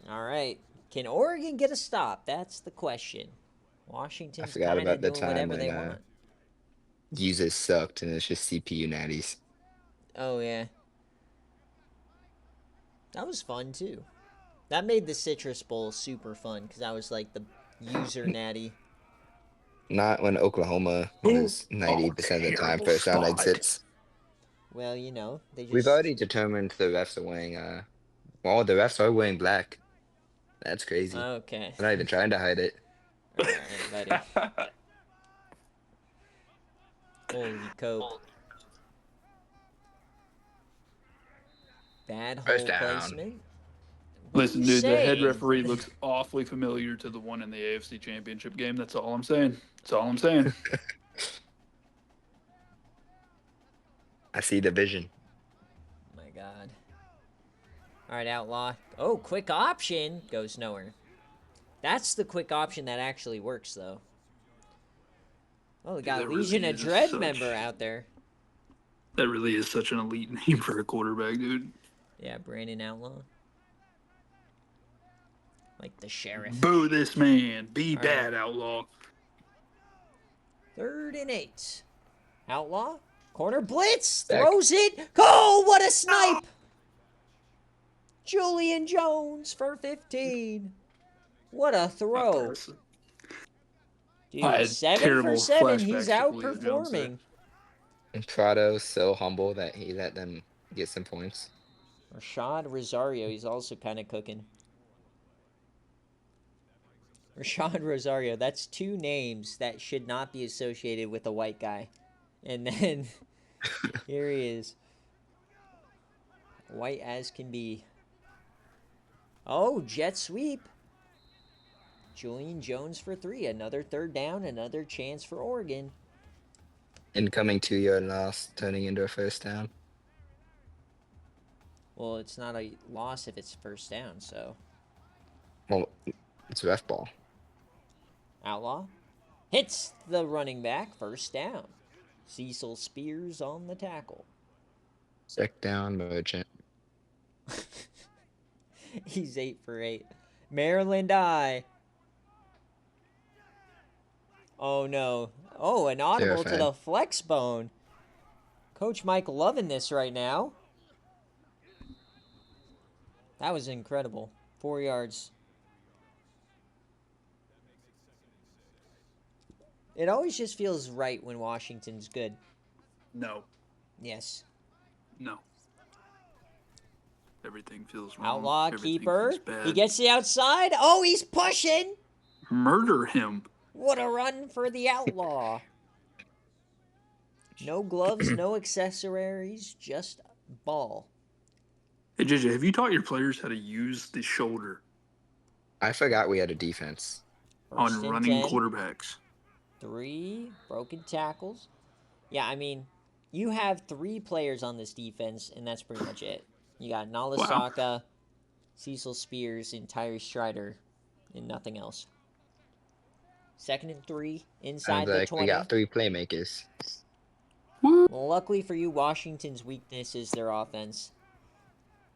[SPEAKER 2] All right. Can Oregon get a stop? That's the question. Washington's
[SPEAKER 3] forgot
[SPEAKER 2] kind of
[SPEAKER 3] about the
[SPEAKER 2] doing
[SPEAKER 3] time
[SPEAKER 2] whatever they
[SPEAKER 3] when,
[SPEAKER 2] want.
[SPEAKER 3] Users sucked and it's just CPU natties.
[SPEAKER 2] Oh, yeah. That was fun, too. That made the Citrus Bowl super fun, because I was, like, the user natty.
[SPEAKER 3] Not when Oklahoma was 90% of the time first round exits.
[SPEAKER 2] Well, you know, they just...
[SPEAKER 3] We've already determined the refs are wearing, well, the refs are wearing black. That's crazy.
[SPEAKER 2] Okay.
[SPEAKER 3] They're not even trying to hide it.
[SPEAKER 2] All right, buddy. Holy cope. Bad hole
[SPEAKER 3] First down.
[SPEAKER 2] placement.
[SPEAKER 1] Listen, dude, the head
[SPEAKER 2] Saying.
[SPEAKER 1] referee looks awfully familiar to the one in the AFC Championship game. That's all I'm saying. That's all I'm saying.
[SPEAKER 3] I see the vision.
[SPEAKER 2] My God. All right, Outlaw. Oh, quick option. Goes nowhere. That's the quick option that actually works, though. Oh, we got
[SPEAKER 1] that
[SPEAKER 2] Legion
[SPEAKER 1] really
[SPEAKER 2] of
[SPEAKER 1] is
[SPEAKER 2] Dread
[SPEAKER 1] such-
[SPEAKER 2] member out there.
[SPEAKER 1] That really is such an elite name for a quarterback, dude.
[SPEAKER 2] Yeah, Brandon Outlaw. Like the sheriff.
[SPEAKER 1] Boo this man. Be
[SPEAKER 2] All
[SPEAKER 1] bad, outlaw.
[SPEAKER 2] 3rd and 8. Outlaw. Corner blitz.
[SPEAKER 3] Back.
[SPEAKER 2] Throws it. Go! What a snipe! Julian Jones for 15. What a throw.
[SPEAKER 1] I
[SPEAKER 2] Dude,
[SPEAKER 1] had
[SPEAKER 2] 7 for
[SPEAKER 1] terrible
[SPEAKER 2] 7. He's
[SPEAKER 1] flashbacks to Julian Jones there.
[SPEAKER 2] outperforming.
[SPEAKER 3] And Prado's so humble that he let them get some points.
[SPEAKER 2] Rashad Rosario, he's also kind of cooking. Rashad Rosario, that's 2 names that should not be associated with a white guy. And then, here he is. White as can be. Oh, jet sweep. Julian Jones for 3. Another 3rd down, another chance for Oregon.
[SPEAKER 3] Incoming 2-yard loss, turning into a first down.
[SPEAKER 2] Well, it's not a loss if it's first down, so.
[SPEAKER 3] Well, it's ref ball.
[SPEAKER 2] Outlaw hits the running back, first down. Cecil Spears on the tackle.
[SPEAKER 3] Check down, Merchant.
[SPEAKER 2] He's 8 for 8. Maryland I. Oh no. Oh, an audible to the flex bone. Coach Mike loving this right now. That was incredible. 4 yards. It always just feels right when Washington's good.
[SPEAKER 1] No.
[SPEAKER 2] Yes.
[SPEAKER 1] No. Everything feels wrong.
[SPEAKER 2] Outlaw
[SPEAKER 1] Everything
[SPEAKER 2] keeper.
[SPEAKER 1] feels bad.
[SPEAKER 2] He gets the outside. Oh, he's pushing.
[SPEAKER 1] Murder him.
[SPEAKER 2] What a run for the Outlaw. No gloves, no accessories, just ball.
[SPEAKER 1] Hey, JJ, have you taught your players how to use the shoulder
[SPEAKER 3] I forgot we had a defense.
[SPEAKER 2] First
[SPEAKER 1] on
[SPEAKER 2] and
[SPEAKER 1] running
[SPEAKER 2] 10.
[SPEAKER 1] quarterbacks?
[SPEAKER 2] 3 broken tackles. Yeah, I mean, you have 3 players on this defense, and that's pretty much it. You got Nalasaka, Cecil Spears, and Tyree Strider, and nothing else. 2nd and 3, inside
[SPEAKER 3] Sounds
[SPEAKER 2] the
[SPEAKER 3] like
[SPEAKER 2] 20.
[SPEAKER 3] we got 3 playmakers.
[SPEAKER 2] Well, luckily for you, Washington's weakness is their offense.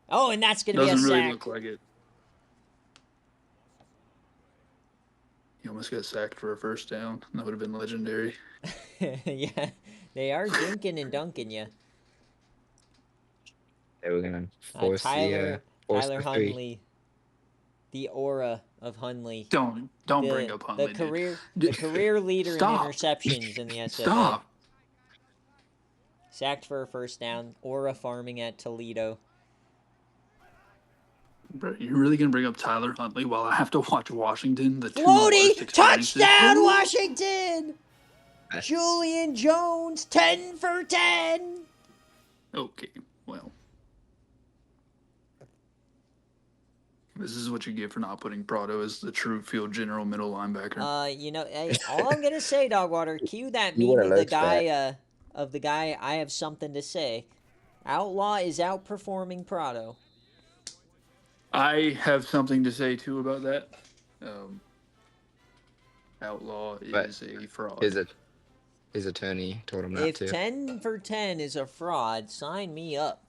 [SPEAKER 2] Oh, and that's going to be a
[SPEAKER 1] Doesn't really
[SPEAKER 2] sack.
[SPEAKER 1] look like it. He almost got sacked for a first down. That would have been legendary.
[SPEAKER 2] Yeah, they are dinking and dunking you.
[SPEAKER 3] They were gonna force
[SPEAKER 2] Tyler
[SPEAKER 3] the three.
[SPEAKER 2] Hunley, the aura of Hunley.
[SPEAKER 1] Don't bring up Hunley,
[SPEAKER 2] The career leader in
[SPEAKER 1] Stop.
[SPEAKER 2] interceptions in the SFA.
[SPEAKER 1] Stop.
[SPEAKER 2] Sacked for a first down. Aura farming at Toledo.
[SPEAKER 1] Bro, you're really gonna bring up Tyler Huntley while I have to watch Washington, the two
[SPEAKER 2] Floaty
[SPEAKER 1] worst experiences?
[SPEAKER 2] touchdown, Washington!
[SPEAKER 3] Nice.
[SPEAKER 2] Julian Jones, 10 for 10.
[SPEAKER 1] Okay, well. This is what you get for not putting Prado as the true field general middle linebacker.
[SPEAKER 2] Hey, all I'm gonna say, Dogwater, cue that
[SPEAKER 3] You
[SPEAKER 2] meme
[SPEAKER 3] would've
[SPEAKER 2] of the
[SPEAKER 3] looked
[SPEAKER 2] guy, I have something to say. Outlaw is outperforming Prado.
[SPEAKER 1] I have something to say too about that. Outlaw is a fraud.
[SPEAKER 3] His attorney told him not
[SPEAKER 2] If
[SPEAKER 3] to.
[SPEAKER 2] 10 for 10 is a fraud, sign me up.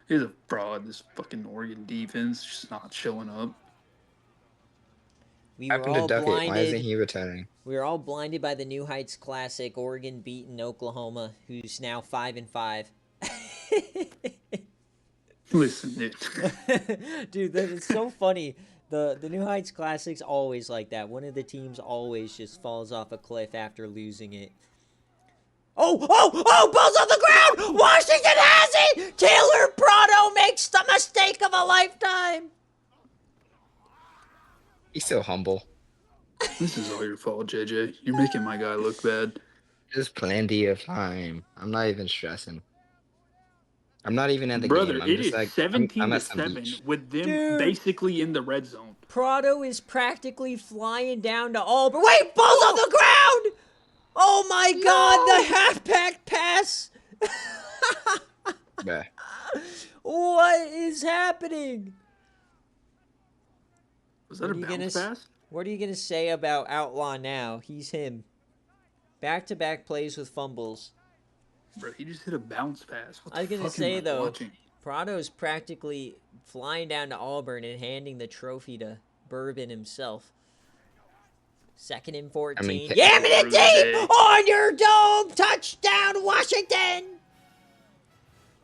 [SPEAKER 1] He's a fraud. This fucking Oregon defense just not showing up.
[SPEAKER 2] We were
[SPEAKER 3] Happened to
[SPEAKER 2] all
[SPEAKER 3] Duckett. Why isn't
[SPEAKER 2] blinded.
[SPEAKER 3] he returning?
[SPEAKER 2] We were all blinded by the New Heights Classic. Oregon beating Oklahoma, who's now 5-5.
[SPEAKER 1] Listen, dude.
[SPEAKER 2] Dude, it's so funny. The New Heights Classic's always like that. One of the teams always just falls off a cliff after losing it. Oh, balls off the ground! Washington has it! Taylor Prado makes the mistake of a lifetime!
[SPEAKER 3] He's so humble.
[SPEAKER 1] This is all your fault, JJ. You're making my guy look bad.
[SPEAKER 3] There's plenty of time. I'm not even stressing. I'm not even at the
[SPEAKER 1] Brother,
[SPEAKER 3] game. I'm
[SPEAKER 1] it
[SPEAKER 3] just
[SPEAKER 1] is
[SPEAKER 3] like
[SPEAKER 1] 17
[SPEAKER 3] I'm
[SPEAKER 1] to
[SPEAKER 3] at some
[SPEAKER 1] 7
[SPEAKER 3] beach.
[SPEAKER 1] with them
[SPEAKER 2] Dude.
[SPEAKER 1] basically in the red zone.
[SPEAKER 2] Prado is practically flying down to Auburn. Wait, balls on the ground! Oh my god, the halfback pass!
[SPEAKER 3] Bruh.
[SPEAKER 2] What is happening?
[SPEAKER 1] Was that
[SPEAKER 2] What
[SPEAKER 1] a
[SPEAKER 2] are you
[SPEAKER 1] bounce
[SPEAKER 2] gonna
[SPEAKER 1] pass?
[SPEAKER 2] What are you going to say about Outlaw now? He's him. Back-to-back plays with fumbles.
[SPEAKER 1] Bro, he just hit a bounce pass. What
[SPEAKER 2] I was
[SPEAKER 1] the
[SPEAKER 2] going to
[SPEAKER 1] fuck
[SPEAKER 2] say,
[SPEAKER 1] am I
[SPEAKER 2] though,
[SPEAKER 1] watching?
[SPEAKER 2] Prado's practically flying down to Auburn and handing the trophy to Bourbon himself. 2nd and 14.
[SPEAKER 3] I mean,
[SPEAKER 2] Yamming it
[SPEAKER 1] Day.
[SPEAKER 2] deep on your dome! Touchdown, Washington!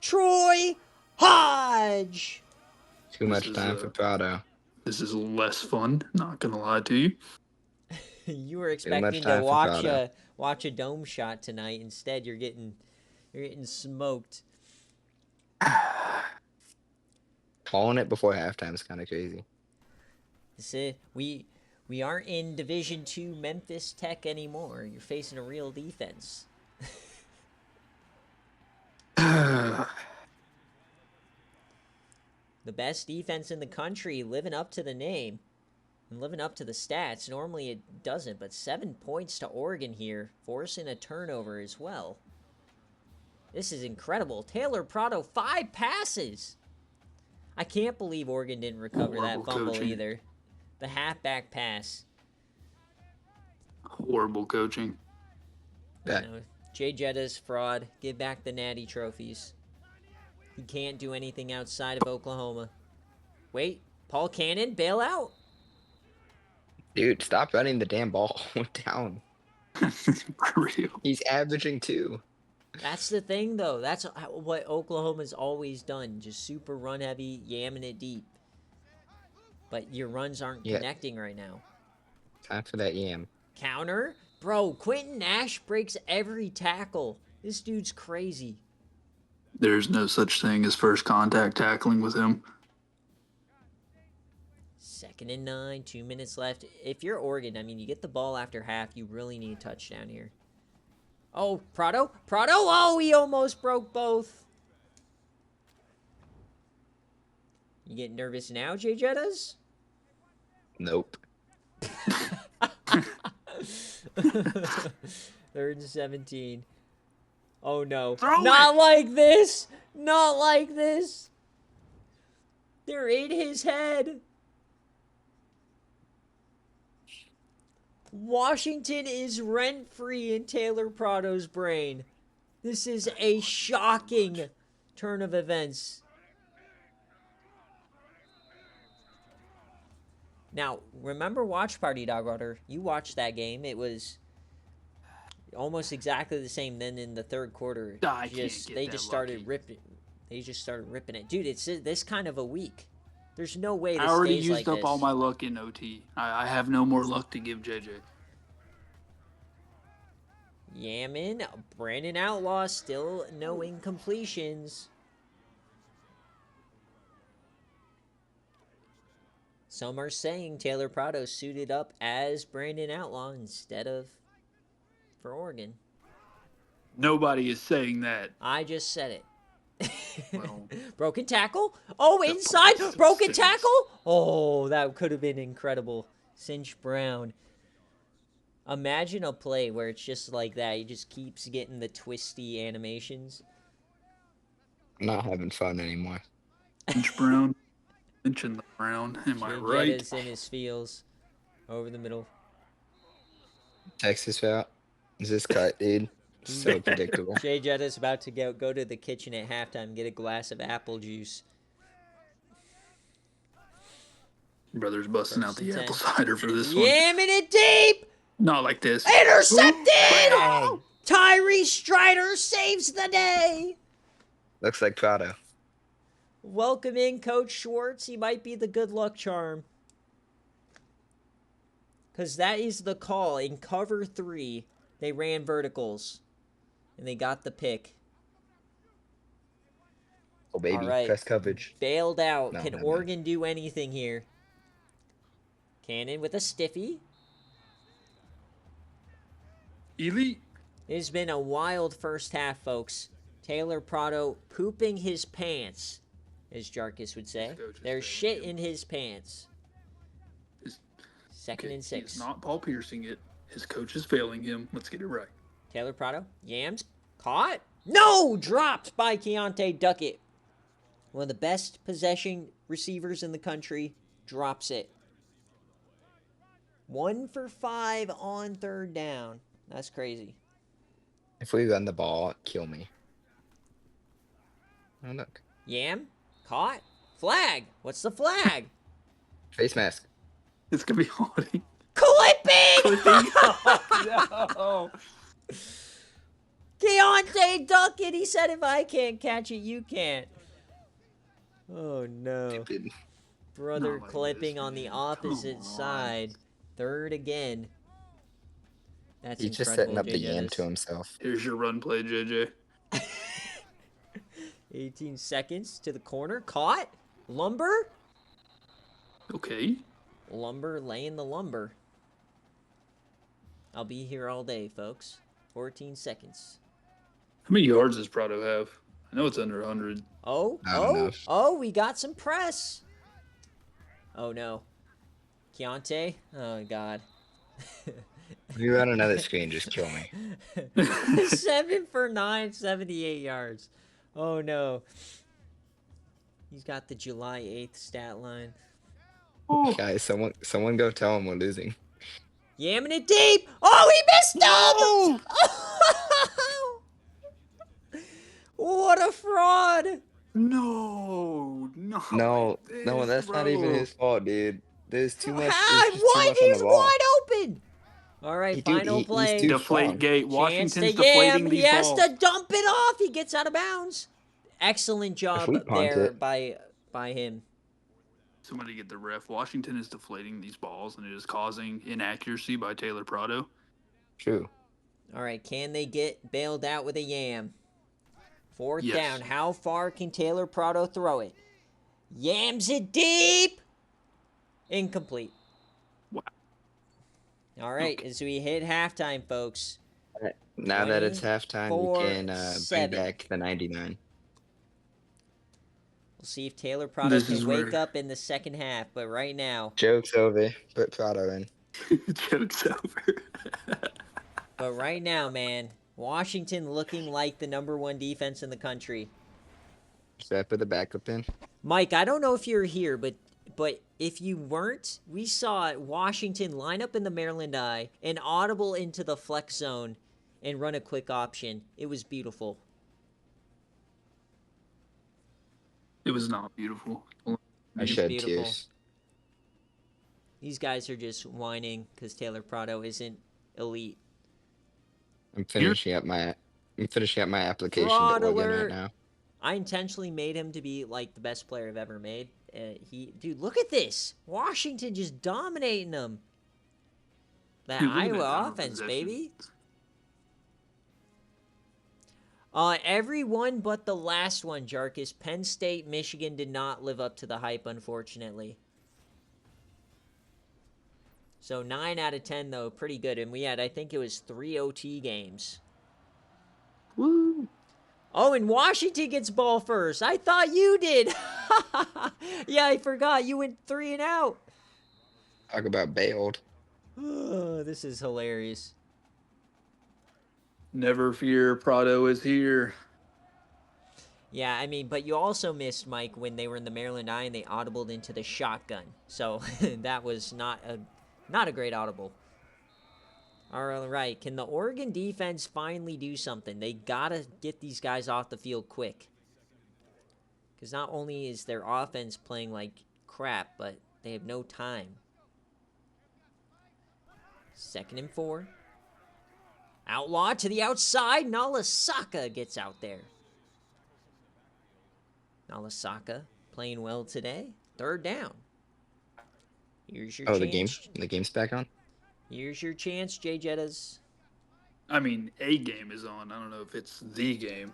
[SPEAKER 2] Troy Hodge!
[SPEAKER 3] Too much
[SPEAKER 1] is,
[SPEAKER 3] time for Prado.
[SPEAKER 1] This is less fun, not gonna lie to you.
[SPEAKER 2] You were
[SPEAKER 3] much
[SPEAKER 2] expecting to
[SPEAKER 3] time for Prado.
[SPEAKER 2] watch a dome shot tonight. Instead, you're getting smoked.
[SPEAKER 3] Calling it before halftime is kind of crazy.
[SPEAKER 2] We aren't in Division II Memphis Tech anymore. You're facing a real defense. The best defense in the country, living up to the name and living up to the stats. Normally it doesn't, but 7 points to Oregon here, forcing a turnover as well. This is incredible. Taylor Prado, 5 passes. I can't believe Oregon didn't recover
[SPEAKER 1] Horrible
[SPEAKER 2] that fumble
[SPEAKER 1] coaching.
[SPEAKER 2] either. The halfback pass.
[SPEAKER 1] Horrible coaching.
[SPEAKER 3] Yeah.
[SPEAKER 2] Jay Jetta's fraud. Give back the natty trophies. He can't do anything outside of Oklahoma. Wait, Paul Cannon, bail out.
[SPEAKER 3] Dude, stop running the damn ball down.
[SPEAKER 1] For real.
[SPEAKER 3] He's averaging 2.
[SPEAKER 2] That's the thing, though. That's what Oklahoma's always done. Just super run heavy, yamming it deep. But your runs aren't connecting right now.
[SPEAKER 3] Time for that yam.
[SPEAKER 2] Counter? Bro, Quentin Nash breaks every tackle. This dude's crazy.
[SPEAKER 1] There's no such thing as first contact tackling with him.
[SPEAKER 2] 2nd and 9, 2 minutes left. If you're Oregon, I mean, you get the ball after half. You really need a touchdown here. Oh, Prado? Oh, he almost broke both. You getting nervous now, Jay Jettas?
[SPEAKER 3] Nope.
[SPEAKER 2] 3rd and 17. Oh, no.
[SPEAKER 1] Throw
[SPEAKER 2] Not
[SPEAKER 1] it!
[SPEAKER 2] like this! Not like this! They're in his head. Washington is rent-free in Taylor Prado's brain. This is a shocking turn of events. Now, remember Watch Party, Dogwater? You watched that game. It was almost exactly the same then in the 3rd quarter.
[SPEAKER 1] I can't get
[SPEAKER 2] They
[SPEAKER 1] that
[SPEAKER 2] just started
[SPEAKER 1] lucky.
[SPEAKER 2] ripping. They just started ripping it. Dude, it's this kind of a week. There's no way
[SPEAKER 1] I
[SPEAKER 2] this
[SPEAKER 1] already
[SPEAKER 2] stays
[SPEAKER 1] used
[SPEAKER 2] like
[SPEAKER 1] up all
[SPEAKER 2] this.
[SPEAKER 1] my luck in OT. I have no more luck to give JJ.
[SPEAKER 2] Yaman, Brandon Outlaw, still no incompletions. Some are saying Taylor Prado suited up as Brandon Outlaw instead of for Oregon.
[SPEAKER 1] Nobody is saying that.
[SPEAKER 2] I just said it.
[SPEAKER 1] Well,
[SPEAKER 2] broken tackle. Oh, inside. Broken tackle. Oh, that could have been incredible. Cinch Brown. Imagine a play where it's just like that. He just keeps getting the twisty animations.
[SPEAKER 3] I'm not having fun anymore.
[SPEAKER 1] Inch Brown. Inch in the Brown. Am I right?
[SPEAKER 2] Jetta's in his feels. Over the middle.
[SPEAKER 3] Texas route. Is this cut, dude? So predictable.
[SPEAKER 2] Jay Jetta's about to go to the kitchen at halftime and get a glass of apple juice.
[SPEAKER 1] Brother's busting out the
[SPEAKER 2] 1st and
[SPEAKER 1] apple
[SPEAKER 2] 10.
[SPEAKER 1] cider for this one.
[SPEAKER 2] Yamming it deep.
[SPEAKER 1] Not like this.
[SPEAKER 2] Intercepted! Tyree Strider saves the day.
[SPEAKER 3] Looks like Prado.
[SPEAKER 2] Welcome in Coach Schwartz. He might be the good luck charm. Because that is the call. In cover 3, they ran verticals. And they got the pick.
[SPEAKER 3] Oh, baby.
[SPEAKER 2] All right.
[SPEAKER 3] Press coverage.
[SPEAKER 2] Bailed out.
[SPEAKER 3] No,
[SPEAKER 2] Can
[SPEAKER 3] no, no.
[SPEAKER 2] Oregon do anything here? Cannon with a stiffy.
[SPEAKER 1] Elite.
[SPEAKER 2] It's been a wild first half, folks. Taylor Prado pooping his pants, as Jarkus would say. There's shit in his pants. Second and 6.
[SPEAKER 1] He's not Paul piercing it. His coach is failing him. Let's get it right.
[SPEAKER 2] Taylor Prado. Yams. Caught. No! Dropped by Keontae Duckett. One of the best possession receivers in the country. Drops it. 1 for 5 on 3rd down. That's crazy.
[SPEAKER 3] If we run the ball, kill me. Oh, look.
[SPEAKER 2] Yam. Caught. Flag. What's the flag?
[SPEAKER 3] Face mask.
[SPEAKER 1] It's going to be haunting.
[SPEAKER 2] Clipping!
[SPEAKER 1] Oh, no.
[SPEAKER 2] Keontae Duckett. He said, if I can't catch it, you can't. Oh, no.
[SPEAKER 3] Stupid.
[SPEAKER 2] Brother
[SPEAKER 1] Not like
[SPEAKER 2] clipping
[SPEAKER 1] this,
[SPEAKER 2] on the
[SPEAKER 1] man.
[SPEAKER 2] opposite
[SPEAKER 1] Come on.
[SPEAKER 2] side. 3rd again. That's
[SPEAKER 3] He's just
[SPEAKER 2] incredible,
[SPEAKER 3] setting up the
[SPEAKER 2] JJ.
[SPEAKER 3] yam to himself.
[SPEAKER 1] Here's your run play, JJ.
[SPEAKER 2] 18 seconds to the corner. Caught. Lumber.
[SPEAKER 1] Okay.
[SPEAKER 2] Lumber laying the lumber. I'll be here all day, folks. 14 seconds.
[SPEAKER 1] How many yards does Prado have? I know it's under 100.
[SPEAKER 2] Oh,
[SPEAKER 3] I don't know.
[SPEAKER 2] oh, we got some press. Oh, no. Keontae? Oh, God.
[SPEAKER 3] If you run another screen, just kill me.
[SPEAKER 2] 7 for 9, 78 yards. Oh, no. He's got the July 8th stat line.
[SPEAKER 1] Oh,
[SPEAKER 3] Guys, someone go tell him we're losing.
[SPEAKER 2] Yamming it deep. Oh, he missed him! What a fraud.
[SPEAKER 1] no.
[SPEAKER 3] No,
[SPEAKER 1] like
[SPEAKER 3] no,
[SPEAKER 1] this,
[SPEAKER 3] that's not even
[SPEAKER 1] bro.
[SPEAKER 3] his fault, dude. There's too much.
[SPEAKER 2] What?
[SPEAKER 3] There's just too much on
[SPEAKER 2] He's
[SPEAKER 3] the ball.
[SPEAKER 2] wide open. All right,
[SPEAKER 3] Dude,
[SPEAKER 2] final
[SPEAKER 3] he's
[SPEAKER 2] play.
[SPEAKER 3] too
[SPEAKER 1] Deflate
[SPEAKER 3] strong.
[SPEAKER 1] gate.
[SPEAKER 2] Chance
[SPEAKER 1] Washington's
[SPEAKER 2] to Yam.
[SPEAKER 1] deflating
[SPEAKER 2] He
[SPEAKER 1] these
[SPEAKER 2] has
[SPEAKER 1] balls.
[SPEAKER 2] to dump it off. He gets out of bounds. Excellent job
[SPEAKER 3] we punt
[SPEAKER 2] there
[SPEAKER 3] it-
[SPEAKER 2] by him.
[SPEAKER 1] Somebody get the ref. Washington is deflating these balls, and it is causing inaccuracy by Taylor Prado.
[SPEAKER 3] True.
[SPEAKER 2] All right, can they get bailed out with a Yam? 4th
[SPEAKER 1] Yes.
[SPEAKER 2] down. How far can Taylor Prado throw it? Yams it deep. Incomplete.
[SPEAKER 1] Wow.
[SPEAKER 2] All right, as we hit halftime, folks.
[SPEAKER 3] Now that it's halftime, we can
[SPEAKER 2] 24-7.
[SPEAKER 3] bring back the 99.
[SPEAKER 2] We'll see if Taylor Prado
[SPEAKER 1] This
[SPEAKER 2] can
[SPEAKER 1] is
[SPEAKER 2] wake
[SPEAKER 1] where-
[SPEAKER 2] up in the second half. But right now,
[SPEAKER 3] Joke's over. Put Prado in.
[SPEAKER 1] Joke's over.
[SPEAKER 2] man, Washington looking like the #1 defense in the country.
[SPEAKER 3] Should I put the backup in?
[SPEAKER 2] Mike, I don't know if you're here, but if you weren't, we saw Washington line up in the Maryland eye and audible into the flex zone and run a quick option. It was beautiful.
[SPEAKER 1] It was not beautiful.
[SPEAKER 3] I
[SPEAKER 2] It's
[SPEAKER 3] shed
[SPEAKER 2] beautiful.
[SPEAKER 3] tears.
[SPEAKER 2] These guys are just whining because Taylor Prado isn't elite.
[SPEAKER 3] I'm finishing up my application
[SPEAKER 2] Fraud
[SPEAKER 3] to Oregon
[SPEAKER 2] alert.
[SPEAKER 3] right now.
[SPEAKER 2] I intentionally made him to be like the best player I've ever made. Dude, look at this. Washington just dominating them. That
[SPEAKER 1] Dude, look at that
[SPEAKER 2] Iowa
[SPEAKER 1] time of
[SPEAKER 2] offense,
[SPEAKER 1] possession.
[SPEAKER 2] baby. Every one but the last one, Jarkus. Penn State, Michigan did not live up to the hype, unfortunately. So 9 out of 10, though, pretty good. And we had, I think it was 3 OT games.
[SPEAKER 1] Woo!
[SPEAKER 2] Oh, and Washington gets ball first. I thought you did. Yeah, I forgot. You went 3 and out.
[SPEAKER 3] Talk about bailed.
[SPEAKER 2] Oh, this is hilarious.
[SPEAKER 1] Never fear, Prado is here.
[SPEAKER 2] Yeah, I mean, but you also missed, Mike, when they were in the Maryland Eye and they audibled into the shotgun. So that was not a great audible. All right, can the Oregon defense finally do something? They gotta get these guys off the field quick. Because not only is their offense playing like crap, but they have no time. 2nd and 4. Outlaw to the outside. Nalasaka gets out there. Nalasaka playing well today. 3rd down. Here's your chance.
[SPEAKER 3] The game's back on.
[SPEAKER 2] Here's your chance, Jay Jettas.
[SPEAKER 1] I mean, a game is on. I don't know if it's the game.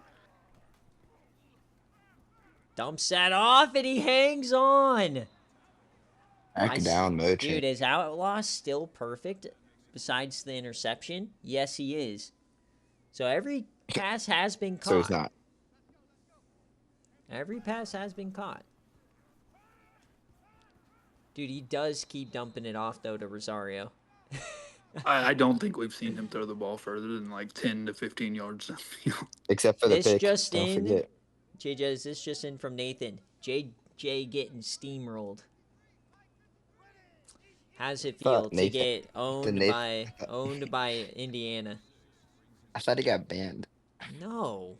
[SPEAKER 2] Dumps that off, and he hangs on.
[SPEAKER 3] Back down, Merchant.
[SPEAKER 2] Dude, is Outlaw still perfect besides the interception? Yes, he is. So every pass has been caught.
[SPEAKER 3] So it's not.
[SPEAKER 2] Every pass has been caught. Dude, he does keep dumping it off, though, to Rosario.
[SPEAKER 1] I don't think we've seen him throw the ball further than like 10 to 15 yards downfield.
[SPEAKER 3] Except for the
[SPEAKER 2] This
[SPEAKER 3] pick.
[SPEAKER 2] just
[SPEAKER 3] Don't
[SPEAKER 2] in.
[SPEAKER 3] forget.
[SPEAKER 2] JJ, is this just in from Nathan? JJ getting steamrolled. How's it feel to
[SPEAKER 3] Nathan.
[SPEAKER 2] get owned by Indiana?
[SPEAKER 3] I thought he got banned.
[SPEAKER 2] No.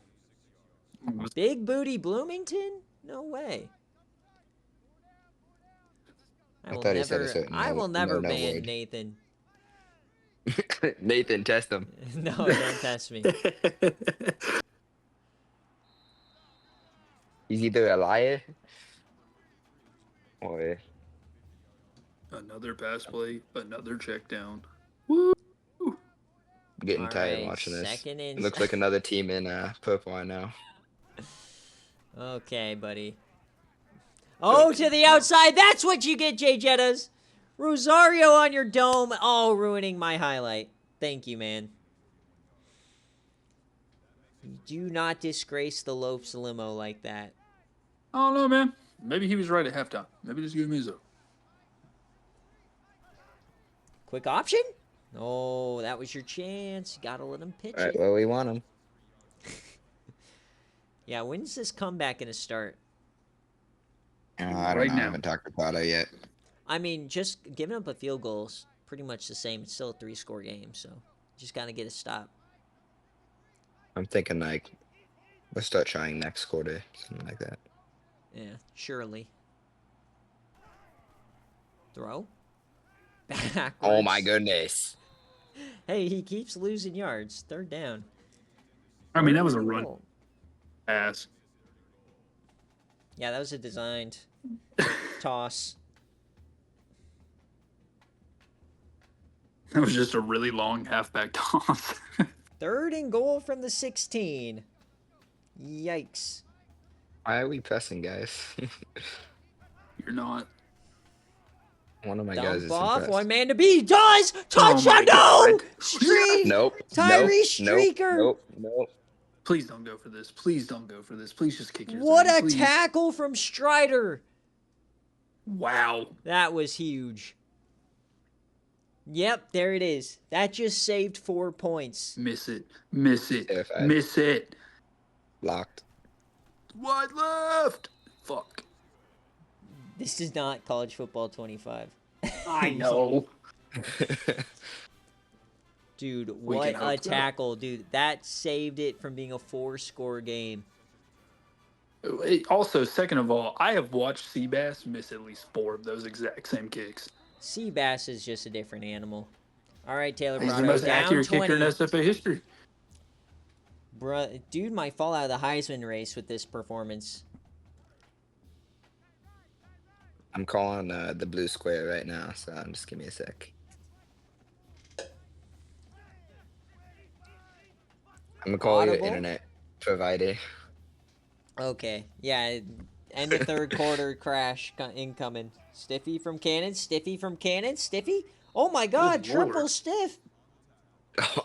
[SPEAKER 2] Big booty Bloomington? No way. I will never ban
[SPEAKER 3] word.
[SPEAKER 2] Nathan.
[SPEAKER 3] Nathan, test him.
[SPEAKER 2] No, don't test me.
[SPEAKER 3] He's either a liar or
[SPEAKER 1] Another pass play, another check down.
[SPEAKER 3] I'm getting
[SPEAKER 2] All
[SPEAKER 3] tired
[SPEAKER 2] right,
[SPEAKER 3] watching this.
[SPEAKER 2] 2nd and...
[SPEAKER 3] It looks like another team in purple I know.
[SPEAKER 2] Okay, buddy. Oh, to the outside. That's what you get, Jay Jettas. Rosario on your dome. Oh, ruining my highlight. Thank you, man. You do not disgrace the Lopes limo like that.
[SPEAKER 1] I don't know, man. Maybe he was right at halftime. Maybe just give me a zone.
[SPEAKER 2] Quick option? Oh, that was your chance. You gotta let him pitch
[SPEAKER 3] All right,
[SPEAKER 2] it.
[SPEAKER 3] well, we want him.
[SPEAKER 2] Yeah, when's this comeback gonna start?
[SPEAKER 3] I don't
[SPEAKER 1] Right
[SPEAKER 3] know. I
[SPEAKER 1] now.
[SPEAKER 3] haven't talked to Prado yet.
[SPEAKER 2] I mean, just giving up a field goal is pretty much the same. It's still a 3-score game, so just gotta get a stop.
[SPEAKER 3] I'm thinking like let's start trying next quarter, something like that.
[SPEAKER 2] Yeah, surely. Throw. Backwards.
[SPEAKER 3] Oh my goodness.
[SPEAKER 2] Hey, he keeps losing yards. 3rd down.
[SPEAKER 1] I mean, that was a run pass.
[SPEAKER 2] Yeah, that was a designed toss.
[SPEAKER 1] That was just a really long halfback toss.
[SPEAKER 2] 3rd and goal from the 16. Yikes.
[SPEAKER 3] Why are we pressing, guys?
[SPEAKER 1] You're not.
[SPEAKER 3] One of my guys is
[SPEAKER 2] Dump off.
[SPEAKER 3] impressed.
[SPEAKER 2] One man to beat. Does! Touchdown!
[SPEAKER 1] Oh my
[SPEAKER 2] No!
[SPEAKER 1] God.
[SPEAKER 2] Streak!
[SPEAKER 3] Nope.
[SPEAKER 2] Tyree
[SPEAKER 3] nope,
[SPEAKER 2] Streaker!
[SPEAKER 3] Nope.
[SPEAKER 1] Please don't go for this. Please don't go for this. Please just kick your
[SPEAKER 2] What
[SPEAKER 1] thing,
[SPEAKER 2] a
[SPEAKER 1] please.
[SPEAKER 2] tackle from Strider.
[SPEAKER 1] Wow.
[SPEAKER 2] That was huge. Yep, there it is. That just saved 4 points.
[SPEAKER 1] Miss it. Miss it.
[SPEAKER 3] SFA.
[SPEAKER 1] Miss it.
[SPEAKER 3] Locked.
[SPEAKER 1] Wide left. Fuck.
[SPEAKER 2] This is not college football 25.
[SPEAKER 1] I know.
[SPEAKER 2] Dude,
[SPEAKER 1] We
[SPEAKER 2] what
[SPEAKER 1] can
[SPEAKER 2] a
[SPEAKER 1] hope so.
[SPEAKER 2] tackle, dude. That saved it from being a 4-score game.
[SPEAKER 1] Also, second of all, I have watched Seabass miss at least 4 of those exact same kicks.
[SPEAKER 2] Seabass is just a different animal. All right, Taylor
[SPEAKER 1] He's the
[SPEAKER 2] Prado,
[SPEAKER 1] most
[SPEAKER 2] down
[SPEAKER 1] accurate
[SPEAKER 2] 20.
[SPEAKER 1] kicker in SFA history.
[SPEAKER 2] Bruh, dude might fall out of the Heisman race with this performance.
[SPEAKER 3] I'm calling the blue square right now, so just give me a sec. I'm gonna call your
[SPEAKER 2] Audible?
[SPEAKER 3] internet provider.
[SPEAKER 2] Okay, yeah, end of third quarter crash incoming. Stiffy from Cannon, Stiffy from Cannon, Stiffy? Oh my god,
[SPEAKER 1] Good
[SPEAKER 2] triple
[SPEAKER 1] lord.
[SPEAKER 2] stiff!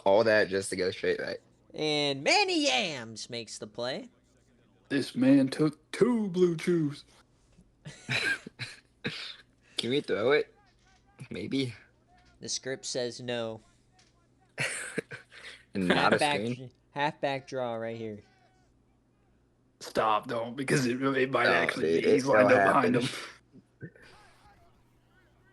[SPEAKER 3] All that just to go straight right.
[SPEAKER 2] And Manny Yams makes the play.
[SPEAKER 1] This man took 2 blue chews.
[SPEAKER 3] Can we throw it? Maybe.
[SPEAKER 2] The script says no.
[SPEAKER 3] And not a
[SPEAKER 2] Halfback,
[SPEAKER 3] screen.
[SPEAKER 2] halfback draw right here.
[SPEAKER 1] Stop, don't, because it might
[SPEAKER 3] No,
[SPEAKER 1] actually
[SPEAKER 3] dude,
[SPEAKER 1] be.
[SPEAKER 3] it
[SPEAKER 1] He's
[SPEAKER 3] still
[SPEAKER 1] lined up behind
[SPEAKER 3] happened.
[SPEAKER 1] him.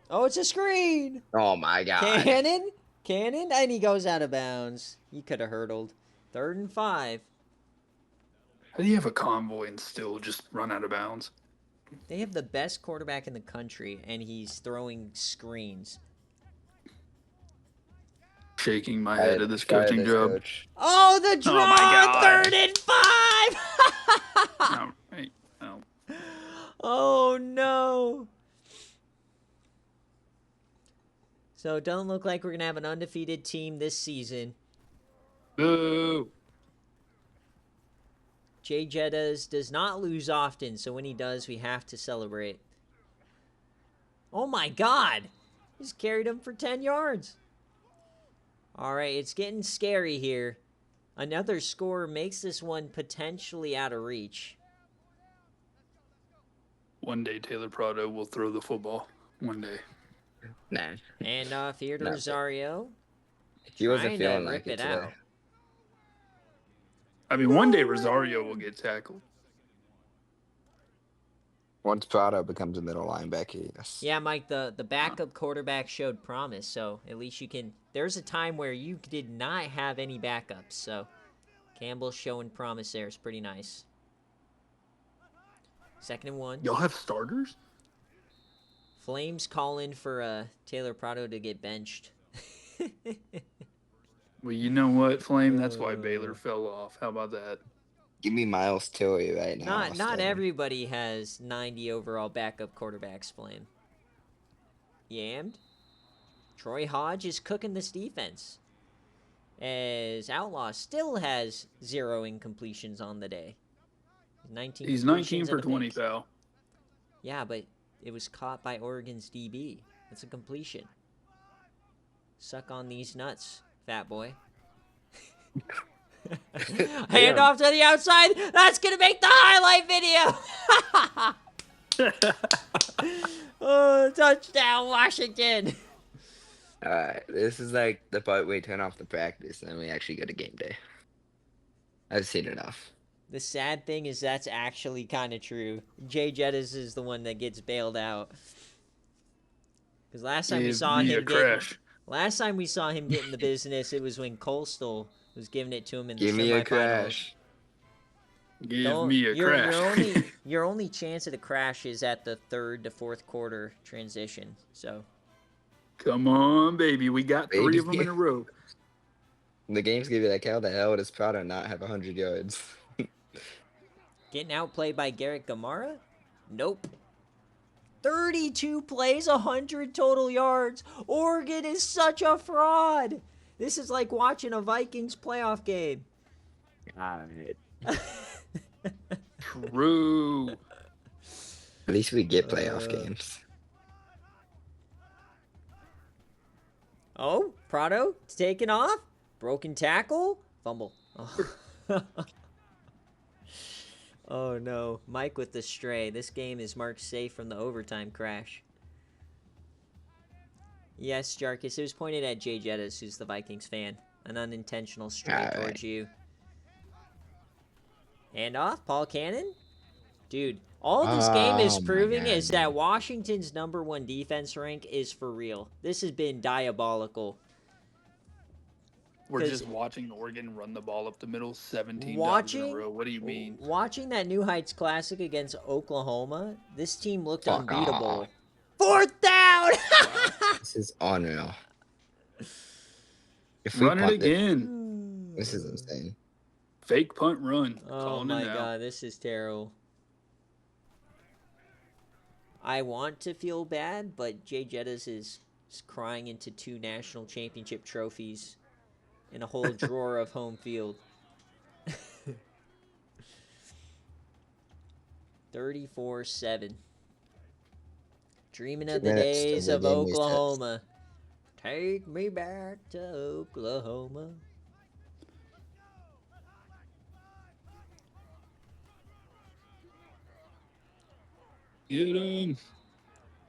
[SPEAKER 2] Oh, it's a screen!
[SPEAKER 3] Oh my god.
[SPEAKER 2] Cannon? Cannon? And he goes out of bounds. He could have hurdled. 3rd and 5.
[SPEAKER 1] How do you have a convoy and still just run out of bounds?
[SPEAKER 2] They have the best quarterback in the country, and he's throwing screens.
[SPEAKER 1] Shaking my head at this coaching
[SPEAKER 3] this
[SPEAKER 1] job.
[SPEAKER 3] coach.
[SPEAKER 2] Oh, the draw!
[SPEAKER 1] Oh my God.
[SPEAKER 2] 3rd and 5!
[SPEAKER 1] No, hey, no.
[SPEAKER 2] Oh, no. So it doesn't look like we're going to have an undefeated team this season.
[SPEAKER 1] Boo!
[SPEAKER 2] Jay Jettas does not lose often, so when he does, we have to celebrate. Oh my god! Just carried him for 10 yards. Alright, it's getting scary here. Another score makes this one potentially out of reach.
[SPEAKER 1] One day Taylor Prado will throw the football. One day.
[SPEAKER 2] Nah. And off here to
[SPEAKER 3] Nothing.
[SPEAKER 2] Rosario.
[SPEAKER 3] He wasn't
[SPEAKER 2] Trying to
[SPEAKER 3] feeling
[SPEAKER 2] rip
[SPEAKER 3] like it
[SPEAKER 2] it
[SPEAKER 3] today.
[SPEAKER 2] out.
[SPEAKER 1] I mean, one day Rosario will get tackled.
[SPEAKER 3] Once Prado becomes a middle linebacker, yes.
[SPEAKER 2] Yeah, Mike, the backup quarterback showed promise, so at least you can... There's a time where you did not have any backups, so Campbell's showing promise there. It's pretty nice. 2nd and 1.
[SPEAKER 1] Y'all have starters?
[SPEAKER 2] Flames call in for Taylor Prado to get benched.
[SPEAKER 1] Well, you know what, Flame? That's why Baylor fell off. How about that?
[SPEAKER 3] Give me Miles Tilley right now.
[SPEAKER 2] Not
[SPEAKER 3] starting.
[SPEAKER 2] everybody has 90 overall backup quarterbacks, Flame. Yammed. Troy Hodge is cooking this defense. As Outlaw still has 0 incompletions on the day. 19
[SPEAKER 1] He's 19
[SPEAKER 2] completions
[SPEAKER 1] for
[SPEAKER 2] and a
[SPEAKER 1] 20,
[SPEAKER 2] pick.
[SPEAKER 1] pal.
[SPEAKER 2] Yeah, but it was caught by Oregon's DB. That's a completion. Suck on these nuts, fat boy. Hand off to the outside. That's going to make the highlight video. Oh, touchdown, Washington.
[SPEAKER 3] All right, this is like the part we turn off the practice and then we actually go to game day. I've seen enough.
[SPEAKER 2] The sad thing is that's actually kind of true. Jay Jettis is the one that gets bailed out. Because last time we saw him last time we saw him get in the business, it was when Coastal was giving it to him in the
[SPEAKER 3] Give me a
[SPEAKER 2] semifinals.
[SPEAKER 3] crash.
[SPEAKER 1] Give me a crash.
[SPEAKER 2] Your only chance at a crash is at the 3rd to 4th quarter transition. So,
[SPEAKER 1] Come on, baby. We got 3 of them in a row.
[SPEAKER 3] The game's gonna be like, how the hell does Prado not have 100 yards?
[SPEAKER 2] getting outplayed by Garrett Gamara? Nope. 32 plays, 100 total yards. Oregon is such a fraud. This is like watching a Vikings playoff game.
[SPEAKER 3] God.
[SPEAKER 1] True.
[SPEAKER 3] At least we get playoff games.
[SPEAKER 2] Oh, Prado taken off. Broken tackle. Fumble. Oh. Oh no. Mike with the stray. This game is marked safe from the overtime crash. Yes, Jarkus. It was pointed at Jay Jettis, who's the Vikings fan. An unintentional stray towards you. Hand off. Paul Cannon. Dude, all this game is proving is that Washington's #1 defense rank is for real. This has been diabolical.
[SPEAKER 1] We're just watching Oregon run the ball up the middle 17 times in a row. What do you mean?
[SPEAKER 2] Watching that New Heights Classic against Oklahoma, this team looked unbeatable. 4th down!
[SPEAKER 3] This is unreal. If we
[SPEAKER 1] Run it again.
[SPEAKER 3] This is insane.
[SPEAKER 1] Fake punt run.
[SPEAKER 2] Oh
[SPEAKER 1] Calling
[SPEAKER 2] my
[SPEAKER 1] it now.
[SPEAKER 2] god, this is terrible. I want to feel bad, but Jay Jettas is crying into 2 national championship trophies and a whole drawer of home field. 34-7. Dreaming of the days of Oklahoma. Take me back to Oklahoma.
[SPEAKER 1] Get him.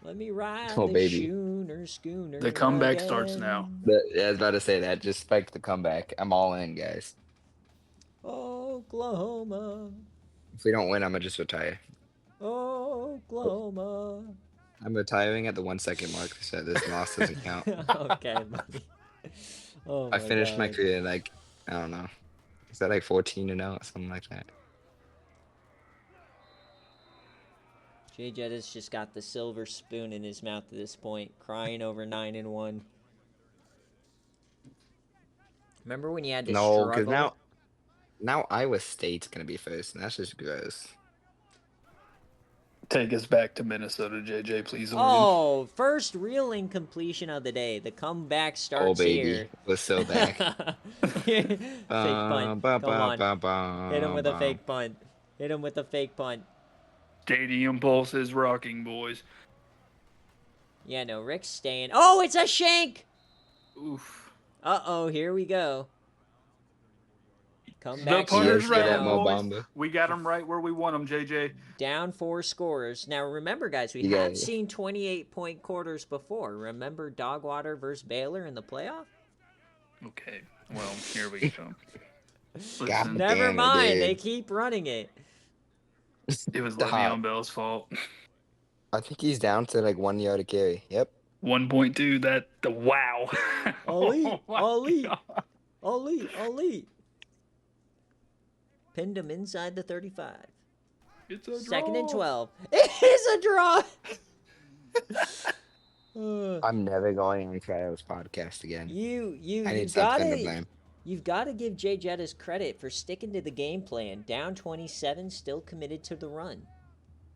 [SPEAKER 2] Let me ride
[SPEAKER 3] Oh,
[SPEAKER 2] the
[SPEAKER 3] baby.
[SPEAKER 2] schooner
[SPEAKER 1] The comeback
[SPEAKER 2] again.
[SPEAKER 1] starts now.
[SPEAKER 3] I was about to say that. Just spike the comeback. I'm all in, guys.
[SPEAKER 2] Oklahoma.
[SPEAKER 3] If we don't win, I'm gonna just retire.
[SPEAKER 2] Oklahoma.
[SPEAKER 3] I'm retiring at the 1 second mark, so this loss doesn't count.
[SPEAKER 2] Okay, buddy. Oh
[SPEAKER 3] I
[SPEAKER 2] my
[SPEAKER 3] finished my
[SPEAKER 2] God.
[SPEAKER 3] career like, I don't know. Is that like 14-0 or something like that?
[SPEAKER 2] Jay Jettas just got the silver spoon in his mouth at this point, crying over 9-1. Remember when you had to
[SPEAKER 3] No, because
[SPEAKER 2] struggle?
[SPEAKER 3] now Iowa State's gonna be first, and that's just gross.
[SPEAKER 1] Take us back to Minnesota, JJ, please, Oregon.
[SPEAKER 2] Oh, first real incompletion of the day. The comeback starts
[SPEAKER 3] Oh baby,
[SPEAKER 2] here.
[SPEAKER 3] was so back.
[SPEAKER 2] Fake punt. Come on. Hit him with a fake punt. Hit him with a fake punt.
[SPEAKER 1] Stadium Pulse is rocking, boys.
[SPEAKER 2] Yeah, no, Rick's staying. Oh, it's a shank!
[SPEAKER 1] Oof.
[SPEAKER 2] Uh-oh, here we go.
[SPEAKER 1] The
[SPEAKER 2] Comeback
[SPEAKER 1] punter's
[SPEAKER 2] starts
[SPEAKER 3] Yes, get
[SPEAKER 1] right,
[SPEAKER 3] that
[SPEAKER 2] now.
[SPEAKER 3] Mo
[SPEAKER 1] boys.
[SPEAKER 3] Bamba.
[SPEAKER 1] We got him right where we want him, JJ.
[SPEAKER 2] Down 4 scorers. Now, remember, guys, we
[SPEAKER 3] You
[SPEAKER 2] have
[SPEAKER 3] got-
[SPEAKER 2] seen 28-point quarters before. Remember Dogwater versus Baylor in the playoff?
[SPEAKER 1] Okay, well, here we go.
[SPEAKER 3] God
[SPEAKER 1] Listen,
[SPEAKER 2] Never
[SPEAKER 3] damn it,
[SPEAKER 2] mind.
[SPEAKER 3] dude.
[SPEAKER 2] They keep running it.
[SPEAKER 1] it was
[SPEAKER 3] Stop.
[SPEAKER 1] Le'Veon Bell's fault.
[SPEAKER 3] I think he's down to like 1 yard to carry. Yep.
[SPEAKER 1] 1.2, wow.
[SPEAKER 2] Elite,
[SPEAKER 1] Oh my
[SPEAKER 2] elite.
[SPEAKER 1] God.
[SPEAKER 2] Elite. Pinned him inside the 35.
[SPEAKER 1] It's a
[SPEAKER 2] Second and
[SPEAKER 1] draw.
[SPEAKER 2] 12. It is a draw.
[SPEAKER 3] I'm never going on Cryo's podcast again. I
[SPEAKER 2] You
[SPEAKER 3] need something to
[SPEAKER 2] gotta
[SPEAKER 3] blame.
[SPEAKER 2] you've gotta give Jay Jettas credit for sticking to the game plan. Down 27, still committed to the run.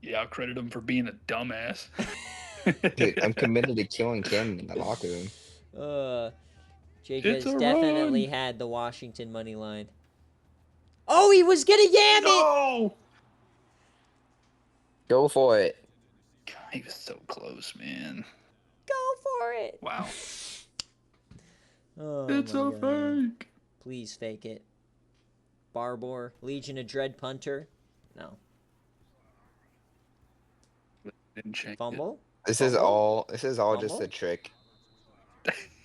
[SPEAKER 1] Yeah, I'll credit him for being a dumbass.
[SPEAKER 3] Dude, I'm committed to killing Cam in the locker room.
[SPEAKER 2] Jay
[SPEAKER 1] It's
[SPEAKER 2] Jettas
[SPEAKER 1] a
[SPEAKER 2] definitely
[SPEAKER 1] run.
[SPEAKER 2] had the Washington money line. Oh, he was gonna yam it!
[SPEAKER 1] No!
[SPEAKER 3] Go for it.
[SPEAKER 1] God, he was so close, man.
[SPEAKER 2] Go for it!
[SPEAKER 1] Wow.
[SPEAKER 2] Oh,
[SPEAKER 1] It's
[SPEAKER 2] my
[SPEAKER 1] a
[SPEAKER 2] God.
[SPEAKER 1] fake.
[SPEAKER 2] Please fake it. Barbour, Legion of Dread punter. No.
[SPEAKER 1] Didn't change
[SPEAKER 2] Fumble?
[SPEAKER 3] This is
[SPEAKER 2] Fumble?
[SPEAKER 3] all just a
[SPEAKER 2] Fumble?
[SPEAKER 3] trick.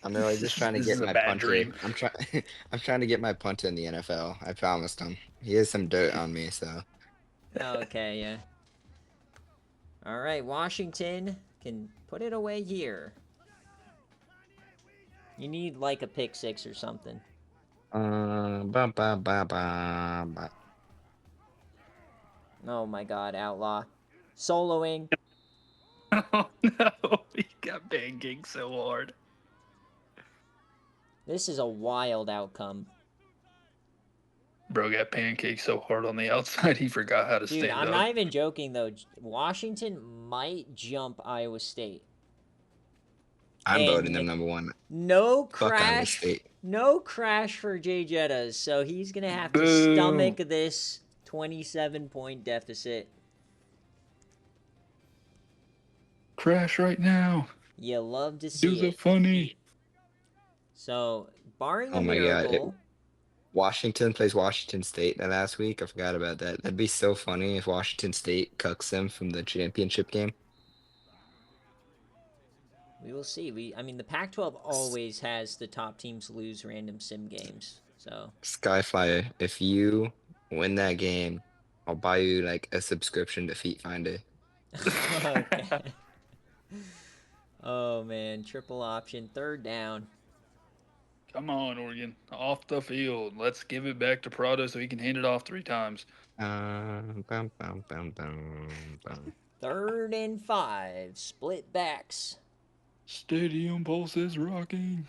[SPEAKER 3] I'm really just trying to
[SPEAKER 1] This
[SPEAKER 3] get
[SPEAKER 1] is a
[SPEAKER 3] my
[SPEAKER 1] bad
[SPEAKER 3] punter.
[SPEAKER 1] dream.
[SPEAKER 3] I'm trying to get my punter in the NFL. I promised him. He has some dirt on me, so
[SPEAKER 2] Okay, yeah. All right, Washington can put it away here. You need like a pick 6 or something.
[SPEAKER 3] ba, ba, ba, ba.
[SPEAKER 2] Oh my God, Outlaw. Soloing.
[SPEAKER 1] Oh no, he got pancaked so hard.
[SPEAKER 2] This is a wild outcome.
[SPEAKER 1] Bro got pancaked so hard on the outside, he forgot how to
[SPEAKER 2] Dude,
[SPEAKER 1] stand
[SPEAKER 2] I'm
[SPEAKER 1] up.
[SPEAKER 2] not even joking, though. Washington might jump Iowa State.
[SPEAKER 3] I'm
[SPEAKER 2] And
[SPEAKER 3] voting them number 1.
[SPEAKER 2] No
[SPEAKER 3] Fuck Iowa
[SPEAKER 2] crash.
[SPEAKER 3] State.
[SPEAKER 2] No crash for Jay Jettas, so he's going to have to
[SPEAKER 1] Boo.
[SPEAKER 2] stomach this 27-point deficit.
[SPEAKER 1] Crash right now.
[SPEAKER 2] You love to
[SPEAKER 1] Do
[SPEAKER 2] see
[SPEAKER 1] the
[SPEAKER 2] it.
[SPEAKER 1] funny.
[SPEAKER 2] So, barring a
[SPEAKER 3] Oh my God,
[SPEAKER 2] miracle,
[SPEAKER 3] Washington plays Washington State that last week. I forgot about that. That'd be so funny if Washington State cucks them from the championship game.
[SPEAKER 2] we will see. I mean, the Pac-12 always has the top teams lose random sim games. So,
[SPEAKER 3] Skyflyer, if you win that game, I'll buy you like a subscription to Feet Finder.
[SPEAKER 2] okay. Oh man, triple option, third down.
[SPEAKER 1] Come on, Oregon. Off the field. Let's give it back to Prado so he can hand it off 3 times.
[SPEAKER 3] Bum, bum, bum, bum, bum.
[SPEAKER 2] 3rd and 5, split backs.
[SPEAKER 1] Stadium Pulse is rocking.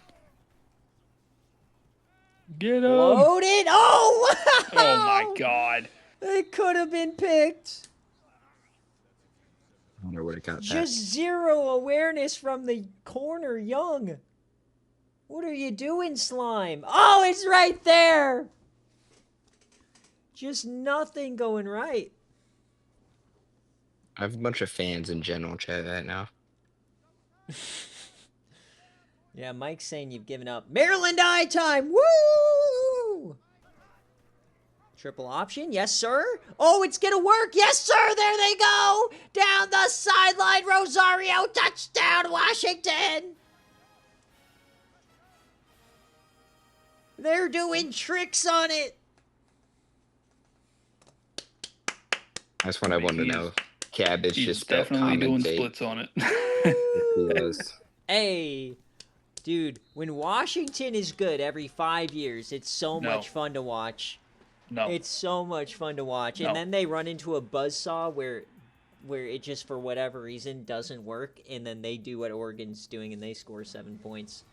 [SPEAKER 1] Get him.
[SPEAKER 2] Loaded. Oh!
[SPEAKER 1] Oh my god.
[SPEAKER 2] It could have been picked.
[SPEAKER 3] I wonder what it got
[SPEAKER 2] Just
[SPEAKER 3] that.
[SPEAKER 2] zero awareness from the corner, Young. What are you doing, Slime? Oh, it's right there. Just nothing going right.
[SPEAKER 3] I have a bunch of fans in general chat right now.
[SPEAKER 2] Yeah, Mike's saying you've given up. Maryland eye time. Woo! Triple option. Yes, sir. Oh, it's going to work. Yes, sir. There they go. Down the sideline. Rosario. Touchdown, Washington. They're doing tricks on it.
[SPEAKER 3] That's what I wanted to know. Cabbage
[SPEAKER 1] He's
[SPEAKER 3] just spelled
[SPEAKER 1] definitely doing
[SPEAKER 3] commentate.
[SPEAKER 1] splits on it.
[SPEAKER 3] He was.
[SPEAKER 2] Hey, dude, when Washington is good every 5 years, it's so
[SPEAKER 1] No.
[SPEAKER 2] much fun to watch.
[SPEAKER 1] No.
[SPEAKER 2] It's so much fun to watch.
[SPEAKER 1] No.
[SPEAKER 2] And then they run into a buzzsaw where it just, for whatever reason, doesn't work. And then they do what Oregon's doing and they score 7 points.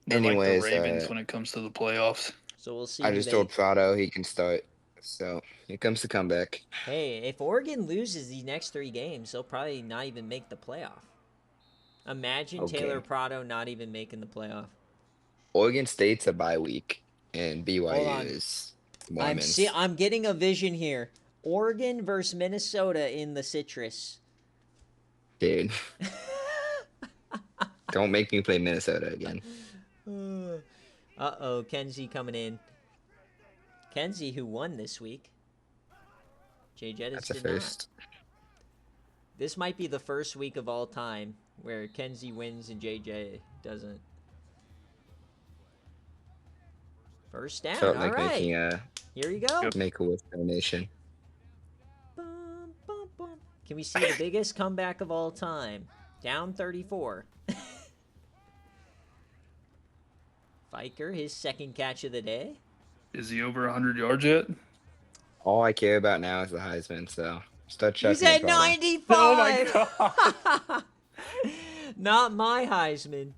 [SPEAKER 1] They're
[SPEAKER 3] Anyways,
[SPEAKER 1] like the Ravens when it comes to the playoffs.
[SPEAKER 2] So we'll see.
[SPEAKER 3] I
[SPEAKER 2] who
[SPEAKER 3] just
[SPEAKER 2] they...
[SPEAKER 3] told Prado he can start. So here comes the comeback.
[SPEAKER 2] Hey, if Oregon loses these next 3 games, they'll probably not even make the playoff. Imagine
[SPEAKER 3] Okay.
[SPEAKER 2] Taylor Prado not even making the playoff.
[SPEAKER 3] Oregon State's a bye week, and
[SPEAKER 2] Hold on.
[SPEAKER 3] BYU is Mormons.
[SPEAKER 2] I'm getting a vision here. Oregon versus Minnesota in the Citrus.
[SPEAKER 3] Dude, don't make me play Minnesota again.
[SPEAKER 2] Uh-oh, Kenzie coming in. Kenzie, who won this week. Jay Jettis
[SPEAKER 3] That's a
[SPEAKER 2] did not.
[SPEAKER 3] first.
[SPEAKER 2] This might be the first week of all time where Kenzie wins and JJ doesn't. First down,
[SPEAKER 3] Felt
[SPEAKER 2] all
[SPEAKER 3] like
[SPEAKER 2] right.
[SPEAKER 3] making a
[SPEAKER 2] Here we go.
[SPEAKER 3] Make-A-Wish donation.
[SPEAKER 2] Bum, bum, bum. Can we see the biggest comeback of all time? Down 34. Fiker, his second catch of the day.
[SPEAKER 1] Is he over 100 yards yet?
[SPEAKER 3] All I care about now is the Heisman, so start checking.
[SPEAKER 2] He's at
[SPEAKER 3] Prado.
[SPEAKER 2] 95.
[SPEAKER 1] Oh my god.
[SPEAKER 2] Not my Heisman.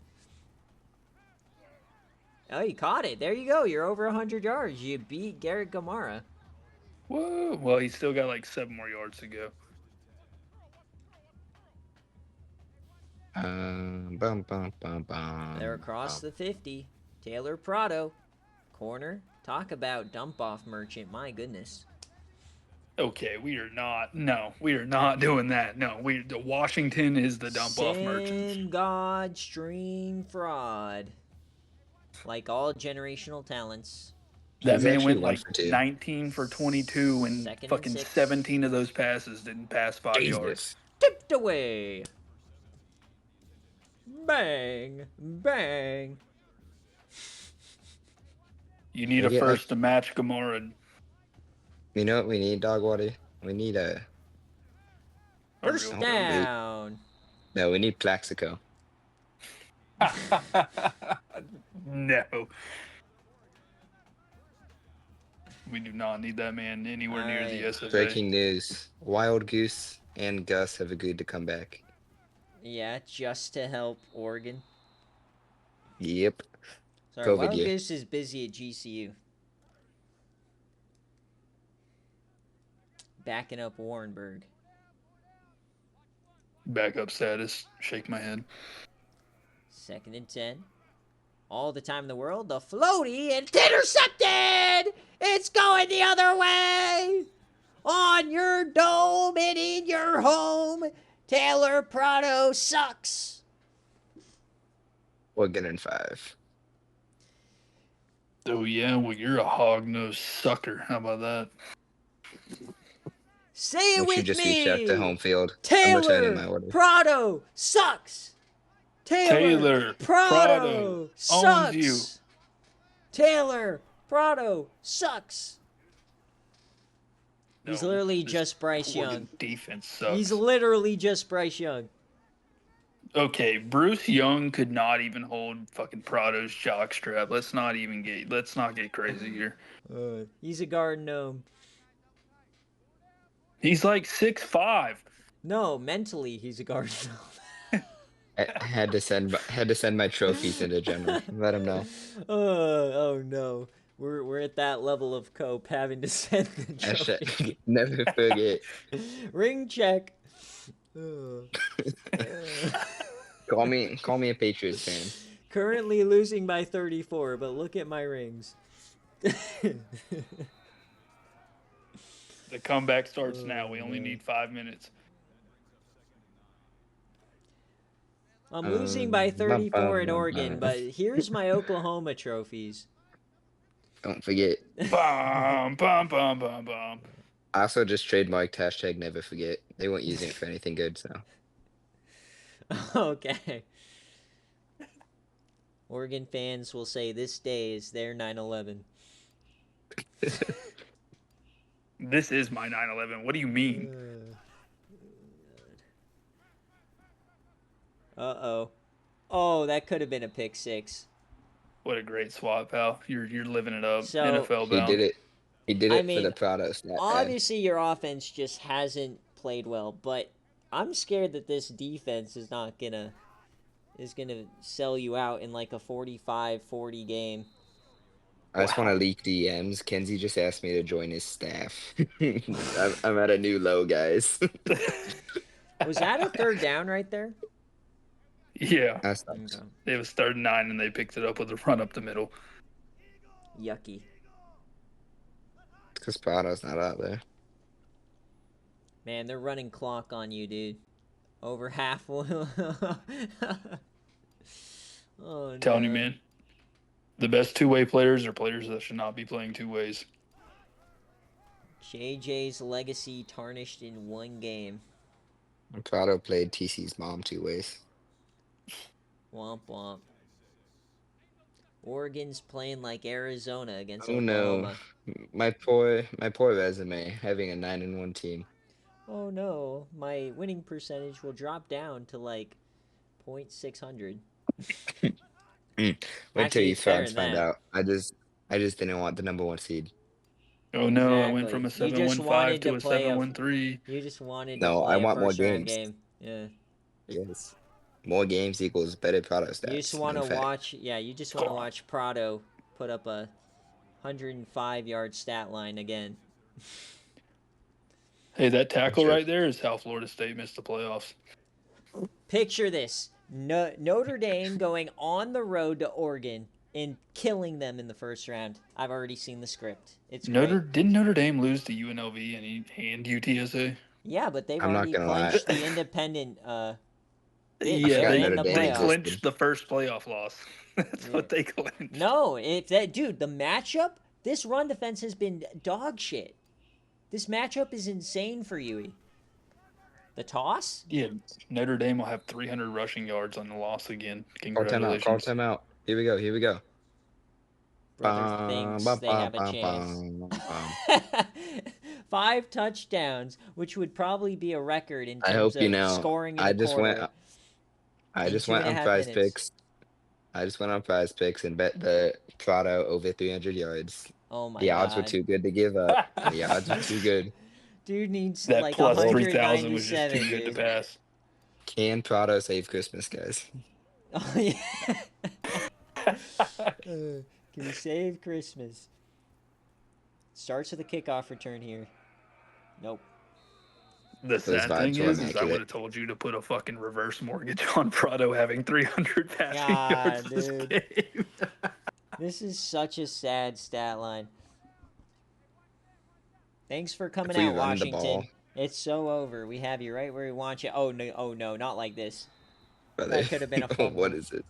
[SPEAKER 2] Oh, you caught it. There you go. You're over 100 yards. You beat Garrett Gamara.
[SPEAKER 1] Whoa. Well, he's still got like 7 more yards to go.
[SPEAKER 3] Bum, bum, bum, bum,
[SPEAKER 2] They're across
[SPEAKER 3] bum.
[SPEAKER 2] the 50. Taylor Prado. Corner. Talk about dump-off merchant. My goodness.
[SPEAKER 1] Okay, we are not. No, we are not doing that. No, the Washington is the dump-off merchants.
[SPEAKER 2] Sin God stream fraud. Like all generational talents.
[SPEAKER 1] That
[SPEAKER 3] He's
[SPEAKER 1] man
[SPEAKER 3] actually
[SPEAKER 1] went
[SPEAKER 3] 1
[SPEAKER 1] like
[SPEAKER 3] for 2.
[SPEAKER 1] 19 for 22 and
[SPEAKER 2] Second and
[SPEAKER 1] fucking
[SPEAKER 2] 6.
[SPEAKER 1] 17 of those passes didn't pass 5 yards.
[SPEAKER 3] Jesus.
[SPEAKER 2] Tipped away. Bang. Bang.
[SPEAKER 1] You need a
[SPEAKER 3] Yeah,
[SPEAKER 1] first to match Gamora.
[SPEAKER 3] You know what we need, Dogwater? We need a...
[SPEAKER 2] First
[SPEAKER 1] real-
[SPEAKER 2] down.
[SPEAKER 3] No, we need Plaxico.
[SPEAKER 1] No. We do not need that man anywhere near the
[SPEAKER 2] Alright.
[SPEAKER 1] SFA.
[SPEAKER 3] Breaking news. Wild Goose and Gus have agreed to come back.
[SPEAKER 2] Yeah, just to help Oregon.
[SPEAKER 3] Yep.
[SPEAKER 2] Sorry,
[SPEAKER 3] COVID
[SPEAKER 2] Wild
[SPEAKER 3] year.
[SPEAKER 2] Goose is busy at GCU. Backing up Warrenburg.
[SPEAKER 1] Backup status. Shake my head.
[SPEAKER 2] 2nd and 10. All the time in the world. The floaty and intercepted! It's going the other way! On your dome and in your home, Taylor Prado sucks.
[SPEAKER 3] Oregon in 5.
[SPEAKER 1] Oh, yeah, well, you're a hog-nosed sucker. How about that?
[SPEAKER 2] Say it
[SPEAKER 3] We
[SPEAKER 2] with
[SPEAKER 3] should just
[SPEAKER 2] me.
[SPEAKER 3] be chef to home field. I'm returning my
[SPEAKER 2] Taylor
[SPEAKER 3] order.
[SPEAKER 2] Prado sucks.
[SPEAKER 1] Taylor Prado
[SPEAKER 2] sucks.
[SPEAKER 1] owns you.
[SPEAKER 2] Taylor Prado sucks. He's
[SPEAKER 1] No,
[SPEAKER 2] literally
[SPEAKER 1] this
[SPEAKER 2] just Bryce
[SPEAKER 1] Oregon
[SPEAKER 2] Young.
[SPEAKER 1] defense sucks.
[SPEAKER 2] He's literally just Bryce Young.
[SPEAKER 1] Okay, Bruce Young could not even hold fucking Prado's jockstrap. Let's not get crazy here.
[SPEAKER 2] He's a garden gnome.
[SPEAKER 1] He's like 6'5".
[SPEAKER 2] No, mentally he's a garden gnome.
[SPEAKER 3] I had to send my trophies into general. Let him know.
[SPEAKER 2] Oh no. We're at that level of cope, having to send the trophy.
[SPEAKER 3] Hashtag never forget.
[SPEAKER 2] Ring check. Ugh.
[SPEAKER 3] Call me a Patriots fan.
[SPEAKER 2] Currently losing by 34, but look at my rings.
[SPEAKER 1] The comeback starts now. We only need 5 minutes.
[SPEAKER 2] I'm losing by 34 at Oregon, but here's my Oklahoma trophies.
[SPEAKER 3] Don't forget.
[SPEAKER 1] Bum, bum, bum, bum, bum.
[SPEAKER 3] I also just trademarked hashtag never forget. They weren't using it for anything good, so.
[SPEAKER 2] Okay. Oregon fans will say this day is their 9/11.
[SPEAKER 1] This is my 9/11. What do you mean?
[SPEAKER 2] Uh-oh. Oh, that could have been a pick six.
[SPEAKER 1] What a great swap, pal. You're living it up.
[SPEAKER 2] So-
[SPEAKER 1] NFL
[SPEAKER 3] He
[SPEAKER 1] bound.
[SPEAKER 3] did it. He did
[SPEAKER 2] I
[SPEAKER 3] it for
[SPEAKER 2] mean,
[SPEAKER 3] the Prados. That bad.
[SPEAKER 2] Obviously, your offense just hasn't played well, but I'm scared that this defense is gonna sell you out in like a 45-40 game.
[SPEAKER 3] I just
[SPEAKER 1] Wow.
[SPEAKER 3] want to leak DMs. Kenzie just asked me to join his staff. I'm at a new low, guys.
[SPEAKER 2] Was that a third down right there?
[SPEAKER 1] Yeah.
[SPEAKER 3] That sucks.
[SPEAKER 2] Okay.
[SPEAKER 1] It was 3rd and 9, and they picked it up with a run up the middle.
[SPEAKER 2] Yucky.
[SPEAKER 3] Because Prado's not out there.
[SPEAKER 2] Man, they're running clock on you, dude. Over half. Oh, no.
[SPEAKER 1] Telling you, man. The best two-way players are players that should not be playing two ways.
[SPEAKER 2] JJ's legacy tarnished in one game.
[SPEAKER 3] Prado played TC's mom 2 ways.
[SPEAKER 2] Womp womp. Oregon's playing like Arizona against
[SPEAKER 3] Oh
[SPEAKER 2] Oklahoma.
[SPEAKER 3] no, my poor resume having a 9-1 team.
[SPEAKER 2] Oh no, my winning percentage will drop down to like 0.600.
[SPEAKER 3] Wait
[SPEAKER 2] Actually,
[SPEAKER 3] till you
[SPEAKER 2] it's better
[SPEAKER 3] fans
[SPEAKER 2] than
[SPEAKER 3] find
[SPEAKER 2] that.
[SPEAKER 3] out. I just didn't want the #1 seed.
[SPEAKER 1] Oh no, I went from a
[SPEAKER 2] Exactly. You just
[SPEAKER 1] 7-1-5
[SPEAKER 2] wanted
[SPEAKER 1] to
[SPEAKER 2] to
[SPEAKER 1] a
[SPEAKER 2] play a-
[SPEAKER 1] 7-1-3.
[SPEAKER 2] You just wanted to
[SPEAKER 3] No,
[SPEAKER 2] play
[SPEAKER 3] I
[SPEAKER 2] a
[SPEAKER 3] want more
[SPEAKER 2] first round
[SPEAKER 3] games.
[SPEAKER 2] game. Yeah.
[SPEAKER 3] Yes, more games equals better Prado stats.
[SPEAKER 2] You just want to
[SPEAKER 3] in fact.
[SPEAKER 2] watch. Yeah, you just want to watch Prado put up a 105-yard stat line again.
[SPEAKER 1] Hey, that tackle
[SPEAKER 3] Sure.
[SPEAKER 1] right there is how Florida State missed the playoffs.
[SPEAKER 2] Picture this: Notre Dame going on the road to Oregon and killing them in the first round. I've already seen the script. It's great.
[SPEAKER 1] Didn't Notre Dame lose to UNLV and UTSA?
[SPEAKER 2] Yeah, but they've
[SPEAKER 3] I'm not
[SPEAKER 2] already
[SPEAKER 3] gonna lie.
[SPEAKER 2] clinched the independent. bid,
[SPEAKER 1] Yeah,
[SPEAKER 2] so
[SPEAKER 3] forgot
[SPEAKER 2] they're in
[SPEAKER 3] Notre
[SPEAKER 2] the
[SPEAKER 3] Dame
[SPEAKER 1] they
[SPEAKER 2] playoffs.
[SPEAKER 1] clinched the first playoff loss. That's what they clinched.
[SPEAKER 2] No, if that dude, the matchup, this run defense has been dog shit. This matchup is insane for Huey. The toss?
[SPEAKER 1] Yeah, Notre Dame will have 300 rushing yards on the loss again.
[SPEAKER 3] Call timeout. Call
[SPEAKER 1] Congratulations.
[SPEAKER 3] timeout. Here we go.
[SPEAKER 2] Brother thinks they have a chance. 5 touchdowns, which would probably be a record in
[SPEAKER 3] I
[SPEAKER 2] terms
[SPEAKER 3] hope you
[SPEAKER 2] of
[SPEAKER 3] know.
[SPEAKER 2] scoring in
[SPEAKER 3] I
[SPEAKER 2] a
[SPEAKER 3] just
[SPEAKER 2] quarter.
[SPEAKER 3] went. I
[SPEAKER 2] in
[SPEAKER 3] just
[SPEAKER 2] 2.5
[SPEAKER 3] went on Prize
[SPEAKER 2] minutes.
[SPEAKER 3] Picks. I just went on Prize Picks and bet the Prado over 300 yards.
[SPEAKER 2] Oh my
[SPEAKER 3] The odds were
[SPEAKER 2] god.
[SPEAKER 3] too good to give up. The odds were too good.
[SPEAKER 2] Dude needs
[SPEAKER 1] That
[SPEAKER 2] like
[SPEAKER 1] plus
[SPEAKER 2] 197,
[SPEAKER 1] 3,000 was just too good to
[SPEAKER 2] dude.
[SPEAKER 1] pass.
[SPEAKER 3] Can Prado save Christmas, guys?
[SPEAKER 2] Oh yeah. Can we save Christmas? Starts with a kickoff return here. Nope.
[SPEAKER 1] The sad
[SPEAKER 3] vibes
[SPEAKER 1] thing
[SPEAKER 3] were
[SPEAKER 1] is I
[SPEAKER 3] immaculate.
[SPEAKER 1] would have told you to put a fucking reverse mortgage on Prado having 300 passing
[SPEAKER 2] God,
[SPEAKER 1] yards this
[SPEAKER 2] dude.
[SPEAKER 1] game.
[SPEAKER 2] This is such a sad stat line. Thanks for coming
[SPEAKER 3] If we
[SPEAKER 2] out,
[SPEAKER 3] run the
[SPEAKER 2] Washington.
[SPEAKER 3] ball.
[SPEAKER 2] It's so over. We have you right where we want you. Oh no, not like this.
[SPEAKER 3] Brother,
[SPEAKER 2] That could have been a fumble.
[SPEAKER 3] what is it?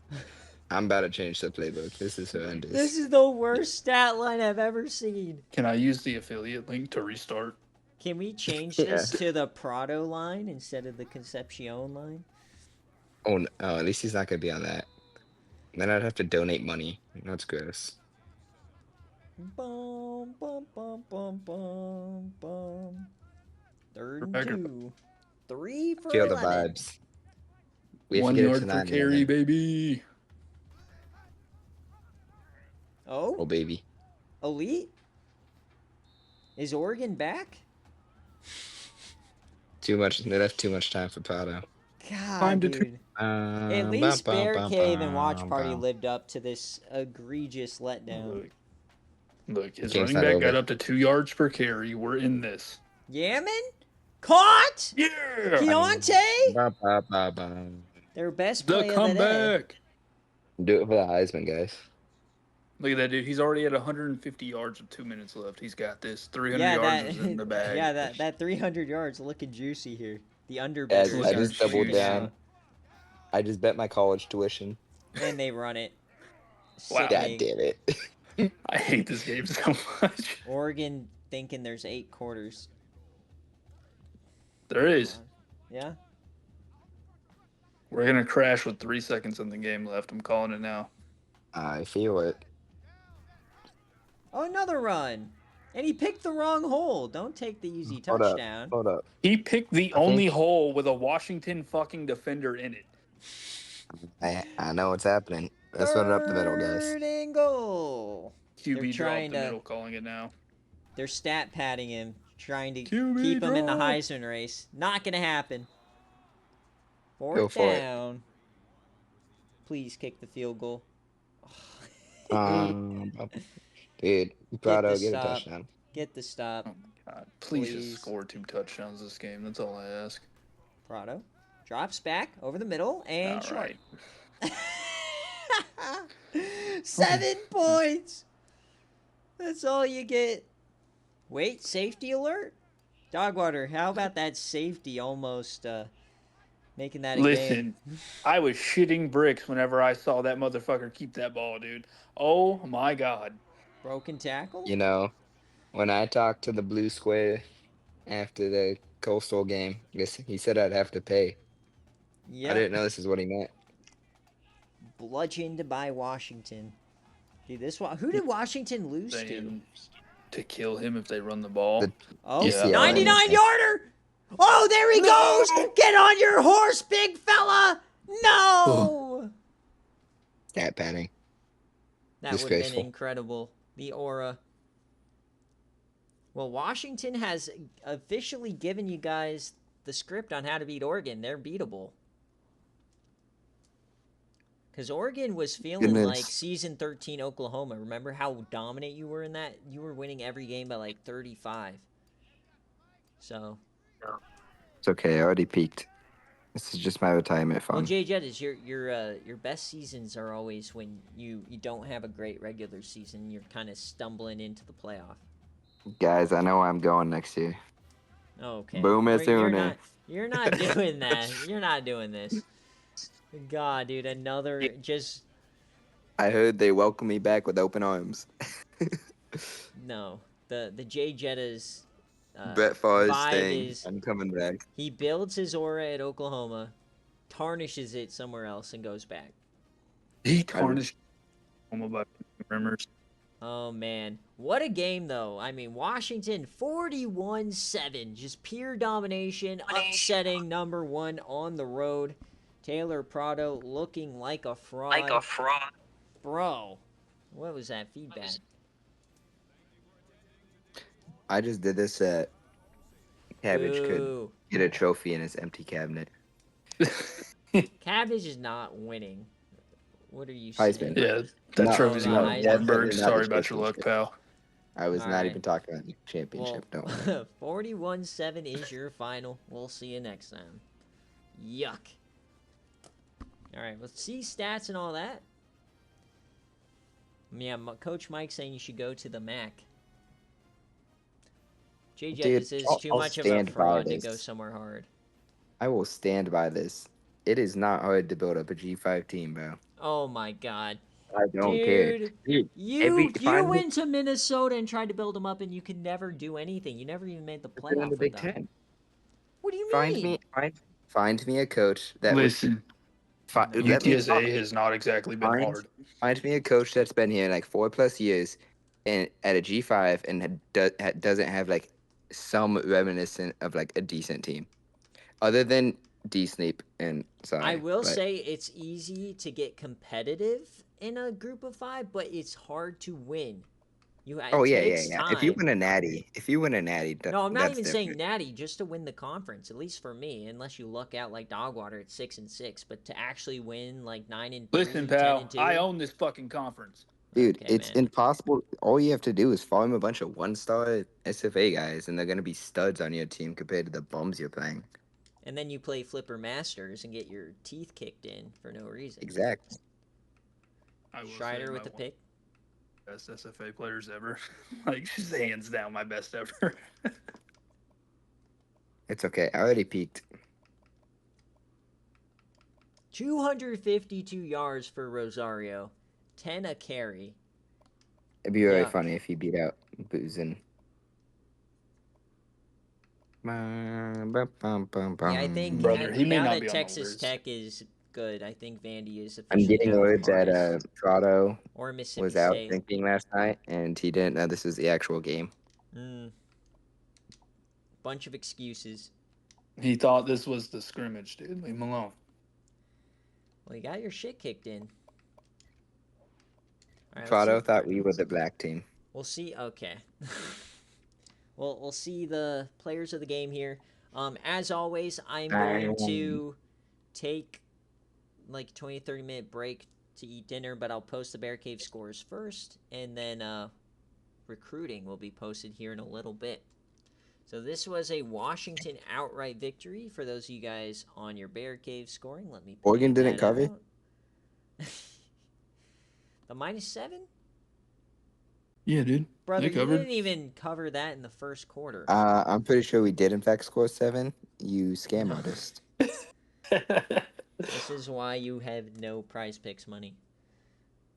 [SPEAKER 3] I'm about to change the playbook. This is horrendous.
[SPEAKER 2] This is the worst stat line I've ever seen.
[SPEAKER 1] Can I use the affiliate link to restart?
[SPEAKER 2] Can we change
[SPEAKER 3] Yeah.
[SPEAKER 2] this to the Prado line instead of the Concepcion line?
[SPEAKER 3] Oh, no. Oh, at least he's not gonna be on that. Then I'd have to donate money. That's gross.
[SPEAKER 2] Bum, bum, bum, bum, bum, bum. 3rd and
[SPEAKER 1] Record.
[SPEAKER 2] 2. 3 for
[SPEAKER 3] Feel the
[SPEAKER 2] 11.
[SPEAKER 3] vibes. We have to
[SPEAKER 1] 1
[SPEAKER 3] get it
[SPEAKER 1] yard
[SPEAKER 3] to
[SPEAKER 1] per
[SPEAKER 3] 9
[SPEAKER 1] carry,
[SPEAKER 3] then.
[SPEAKER 1] baby.
[SPEAKER 3] Oh
[SPEAKER 2] Oh,
[SPEAKER 3] baby.
[SPEAKER 2] Elite? Is Oregon back?
[SPEAKER 3] Too much. They left too much time for Prado.
[SPEAKER 2] God,
[SPEAKER 1] Time to
[SPEAKER 2] dude. At least BearCave and Watch Party
[SPEAKER 3] lived.
[SPEAKER 2] lived up to this egregious letdown.
[SPEAKER 1] Look, his
[SPEAKER 3] Game's
[SPEAKER 1] running
[SPEAKER 3] not
[SPEAKER 1] back
[SPEAKER 3] over.
[SPEAKER 1] got up to 2 yards per carry. We're in this.
[SPEAKER 2] Yaman? Caught?
[SPEAKER 1] Yeah.
[SPEAKER 2] Keontae?
[SPEAKER 3] Ba, ba, ba, ba.
[SPEAKER 2] Their best
[SPEAKER 1] The
[SPEAKER 2] play of the day.
[SPEAKER 1] comeback.
[SPEAKER 3] Do it for the Heisman, guys.
[SPEAKER 1] Look at that dude. He's already at 150 yards with 2 minutes left. He's got this. 300
[SPEAKER 2] Yeah,
[SPEAKER 1] yards
[SPEAKER 2] that
[SPEAKER 1] is in the bag.
[SPEAKER 2] yeah, that 300 yards looking juicy here. The
[SPEAKER 3] I
[SPEAKER 2] underbetters
[SPEAKER 1] Look
[SPEAKER 2] are
[SPEAKER 3] just doubled
[SPEAKER 2] freaking
[SPEAKER 3] down.
[SPEAKER 2] out.
[SPEAKER 3] I just bet my college tuition.
[SPEAKER 2] And they run it.
[SPEAKER 1] Wow.
[SPEAKER 3] God
[SPEAKER 2] Sickening.
[SPEAKER 3] damn it.
[SPEAKER 1] I hate this game so much.
[SPEAKER 2] Oregon thinking there's 8 quarters.
[SPEAKER 1] There is.
[SPEAKER 2] Yeah.
[SPEAKER 1] We're going to crash with 3 seconds in the game left. I'm calling it now.
[SPEAKER 3] I feel it.
[SPEAKER 2] Oh, another run. And he picked the wrong hole. Don't take the easy
[SPEAKER 3] Hold up.
[SPEAKER 2] touchdown.
[SPEAKER 3] Hold up.
[SPEAKER 1] He picked the
[SPEAKER 3] I
[SPEAKER 1] only
[SPEAKER 3] think-
[SPEAKER 1] hole with a Washington fucking defender in it.
[SPEAKER 3] I know what's happening. Let's put it up the middle, guys.
[SPEAKER 2] Third and goal. They're
[SPEAKER 1] QB
[SPEAKER 2] trying
[SPEAKER 1] dropped the
[SPEAKER 2] to-
[SPEAKER 1] middle, calling it now.
[SPEAKER 2] They're stat padding him, trying to
[SPEAKER 1] QB
[SPEAKER 2] keep him in the
[SPEAKER 1] drop.
[SPEAKER 2] Heisman race. Not gonna happen.
[SPEAKER 3] Go
[SPEAKER 2] Fourth
[SPEAKER 3] for it.
[SPEAKER 2] down. Please kick the field goal.
[SPEAKER 3] Dude, Prado,
[SPEAKER 2] the
[SPEAKER 3] get a
[SPEAKER 2] stop.
[SPEAKER 3] touchdown.
[SPEAKER 2] Get the stop.
[SPEAKER 1] Oh my god. Please,
[SPEAKER 2] Please.
[SPEAKER 1] just score 2 touchdowns this game. That's all I ask.
[SPEAKER 2] Prado drops back over the middle and
[SPEAKER 1] All
[SPEAKER 2] short.
[SPEAKER 1] right.
[SPEAKER 2] 7 points. That's all you get. Wait, safety alert. Dogwater, how about that safety almost making that a game?
[SPEAKER 1] Listen, I was shitting bricks whenever I saw that motherfucker keep that ball, dude. Oh my god.
[SPEAKER 2] Broken tackle?
[SPEAKER 3] You know, when I talked to the Blue Square after the Coastal game, he said I'd have to pay.
[SPEAKER 2] Yeah.
[SPEAKER 3] I didn't know this is what he meant.
[SPEAKER 2] Bludgeoned by Washington. Dude, who did Washington lose to?
[SPEAKER 1] Saying to kill him if they run the ball.
[SPEAKER 3] The-
[SPEAKER 2] Oh,
[SPEAKER 1] Yeah.
[SPEAKER 2] 99-yarder! Oh, there he goes! Get on your horse, big fella! No!
[SPEAKER 3] Stat padding.
[SPEAKER 2] That would have been
[SPEAKER 3] Disgraceful.
[SPEAKER 2] incredible. The aura. Well, Washington has officially given you guys the script on how to beat Oregon. They're beatable. Because Oregon was feeling
[SPEAKER 3] Goodness.
[SPEAKER 2] like season 13 Oklahoma. Remember how dominant you were in that? You were winning every game by like 35. So,
[SPEAKER 3] It's okay. I already peaked. This is just my retirement
[SPEAKER 2] well,
[SPEAKER 3] fund.
[SPEAKER 2] Jay Jettis, your best seasons are always when you don't have a great regular season. You're kind of stumbling into the playoff.
[SPEAKER 3] Guys, I know where I'm going next year.
[SPEAKER 2] Okay.
[SPEAKER 3] Boom
[SPEAKER 2] You're-
[SPEAKER 3] as
[SPEAKER 2] you're
[SPEAKER 3] soon
[SPEAKER 2] not, you're not doing that. You're not doing this. God, dude, another just
[SPEAKER 3] I heard they welcome me back with open arms.
[SPEAKER 2] no. The Jay Jetta's
[SPEAKER 3] Brett Favre's
[SPEAKER 2] vibe
[SPEAKER 3] thing.
[SPEAKER 2] is
[SPEAKER 3] I'm coming back.
[SPEAKER 2] he builds his aura at Oklahoma, tarnishes it somewhere else, and goes back.
[SPEAKER 1] He tarnished Oklahoma by rumors.
[SPEAKER 2] Oh man, what a game though! I mean, Washington 41-7, just pure domination, upsetting number 1 on the road. Taylor Prado looking like a fraud. Bro, what was that feedback?
[SPEAKER 3] I just did this at Cabbage could
[SPEAKER 2] Boo.
[SPEAKER 3] get a trophy in his empty cabinet.
[SPEAKER 2] Cabbage is not winning. What are you saying?
[SPEAKER 3] Heisman.
[SPEAKER 1] Yeah, that
[SPEAKER 3] No,
[SPEAKER 1] trophy's
[SPEAKER 2] no,
[SPEAKER 1] going
[SPEAKER 2] I-
[SPEAKER 1] to Wartburg.
[SPEAKER 3] that's
[SPEAKER 1] Sorry
[SPEAKER 3] not
[SPEAKER 1] about your luck, pal.
[SPEAKER 3] I was
[SPEAKER 2] All
[SPEAKER 3] not
[SPEAKER 2] right.
[SPEAKER 3] even talking about the championship.
[SPEAKER 2] Well,
[SPEAKER 3] Don't.
[SPEAKER 2] 41-7 is your final. We'll see you next time. Yuck. All right, let's see stats and all that. Yeah, Coach Mike saying you should go to the MAC. JJ,
[SPEAKER 3] Dude,
[SPEAKER 2] this is
[SPEAKER 3] I'll-
[SPEAKER 2] too
[SPEAKER 3] I'll
[SPEAKER 2] much of a
[SPEAKER 3] stand by
[SPEAKER 2] fraud to
[SPEAKER 3] this.
[SPEAKER 2] go somewhere hard.
[SPEAKER 3] I will stand by this. It is not hard to build up a G5 team, bro.
[SPEAKER 2] Oh my God,
[SPEAKER 3] I don't care.
[SPEAKER 2] dude!
[SPEAKER 3] Dude,
[SPEAKER 2] You
[SPEAKER 3] find me-
[SPEAKER 2] went to Minnesota and tried to build them up, and you could never do anything. You never even made the
[SPEAKER 3] Put it in
[SPEAKER 2] playoff
[SPEAKER 3] the Big
[SPEAKER 2] with them.
[SPEAKER 3] Ten.
[SPEAKER 2] What do you
[SPEAKER 3] Find
[SPEAKER 2] mean?
[SPEAKER 3] find me a coach that
[SPEAKER 1] Listen,
[SPEAKER 3] let me
[SPEAKER 1] UTSA
[SPEAKER 3] talk.
[SPEAKER 1] has not exactly been
[SPEAKER 3] Fine.
[SPEAKER 1] hard.
[SPEAKER 3] Find me a coach that's been here like 4+ years and at a G5 and doesn't have like some reminiscent of like a decent team, other than D Sneap and sorry.
[SPEAKER 2] I will
[SPEAKER 3] but
[SPEAKER 2] say it's easy to get competitive in a group of 5, but it's hard to win.
[SPEAKER 3] Oh
[SPEAKER 2] it
[SPEAKER 3] yeah.
[SPEAKER 2] takes
[SPEAKER 3] If you
[SPEAKER 2] time.
[SPEAKER 3] win a natty,
[SPEAKER 2] No, I'm not
[SPEAKER 3] that's
[SPEAKER 2] even saying
[SPEAKER 3] different.
[SPEAKER 2] natty, just to win the conference. At least for me, unless you luck out like Dogwater at 6-6, but to actually win like 9-3,
[SPEAKER 1] Listen,
[SPEAKER 2] 10
[SPEAKER 1] pal,
[SPEAKER 2] and 2.
[SPEAKER 1] I own this fucking conference.
[SPEAKER 3] Dude,
[SPEAKER 2] Okay,
[SPEAKER 3] it's
[SPEAKER 2] man.
[SPEAKER 3] impossible. All you have to do is farm a bunch of one-star SFA guys, and they're gonna be studs on your team compared to the bums you're playing.
[SPEAKER 2] And then you play Flipper Masters and get your teeth kicked in for no reason.
[SPEAKER 3] Exactly.
[SPEAKER 1] I will
[SPEAKER 2] Strider
[SPEAKER 1] say
[SPEAKER 2] with
[SPEAKER 1] my
[SPEAKER 2] the pick.
[SPEAKER 1] best SFA players ever. Like, she's hands down my best ever.
[SPEAKER 3] It's okay. I already peaked.
[SPEAKER 2] 252 yards for Rosario. 10 a carry.
[SPEAKER 3] It'd be really
[SPEAKER 2] Yuck.
[SPEAKER 3] funny if he beat out Boozin.
[SPEAKER 2] Yeah, I think
[SPEAKER 1] Brother, he may
[SPEAKER 2] now
[SPEAKER 1] not
[SPEAKER 2] that
[SPEAKER 1] be on the
[SPEAKER 2] Texas
[SPEAKER 1] list.
[SPEAKER 2] Tech is good, I think Vandy is
[SPEAKER 3] I'm
[SPEAKER 2] officially
[SPEAKER 3] getting
[SPEAKER 2] now
[SPEAKER 3] words that
[SPEAKER 2] hardest.
[SPEAKER 3] Prado
[SPEAKER 2] Or Mississippi
[SPEAKER 3] was out
[SPEAKER 2] State.
[SPEAKER 3] drinking last night, and he didn't know this was the actual game.
[SPEAKER 2] Bunch of excuses.
[SPEAKER 1] He thought this was the scrimmage, dude. Leave him alone.
[SPEAKER 2] Well, you got your shit kicked in. All right,
[SPEAKER 3] Prado thought we were the black team.
[SPEAKER 2] We'll see. Okay. Well, we'll see the players of the game here. As always, I'm going to take like a 20-30 minute break to eat dinner, but I'll post the BearCave scores first, and then recruiting will be posted here in a little bit. So this was a Washington outright victory for those of you guys on your BearCave scoring. Let me
[SPEAKER 3] Oregon
[SPEAKER 2] point
[SPEAKER 3] didn't
[SPEAKER 2] that
[SPEAKER 3] cover?
[SPEAKER 2] out. The -7?
[SPEAKER 1] Yeah, dude.
[SPEAKER 2] Brother,
[SPEAKER 1] They
[SPEAKER 2] you
[SPEAKER 1] covered.
[SPEAKER 2] didn't even cover that in the first quarter.
[SPEAKER 3] I'm pretty sure we did in fact score 7. You scam
[SPEAKER 2] No.
[SPEAKER 3] artist.
[SPEAKER 2] This is why you have no Prize Picks money.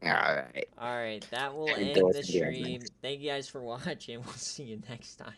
[SPEAKER 3] Alright.
[SPEAKER 2] Alright, that will
[SPEAKER 3] Good
[SPEAKER 2] end
[SPEAKER 3] goals
[SPEAKER 2] the
[SPEAKER 3] and gambling.
[SPEAKER 2] stream. Thank you guys for watching. We'll see you next time.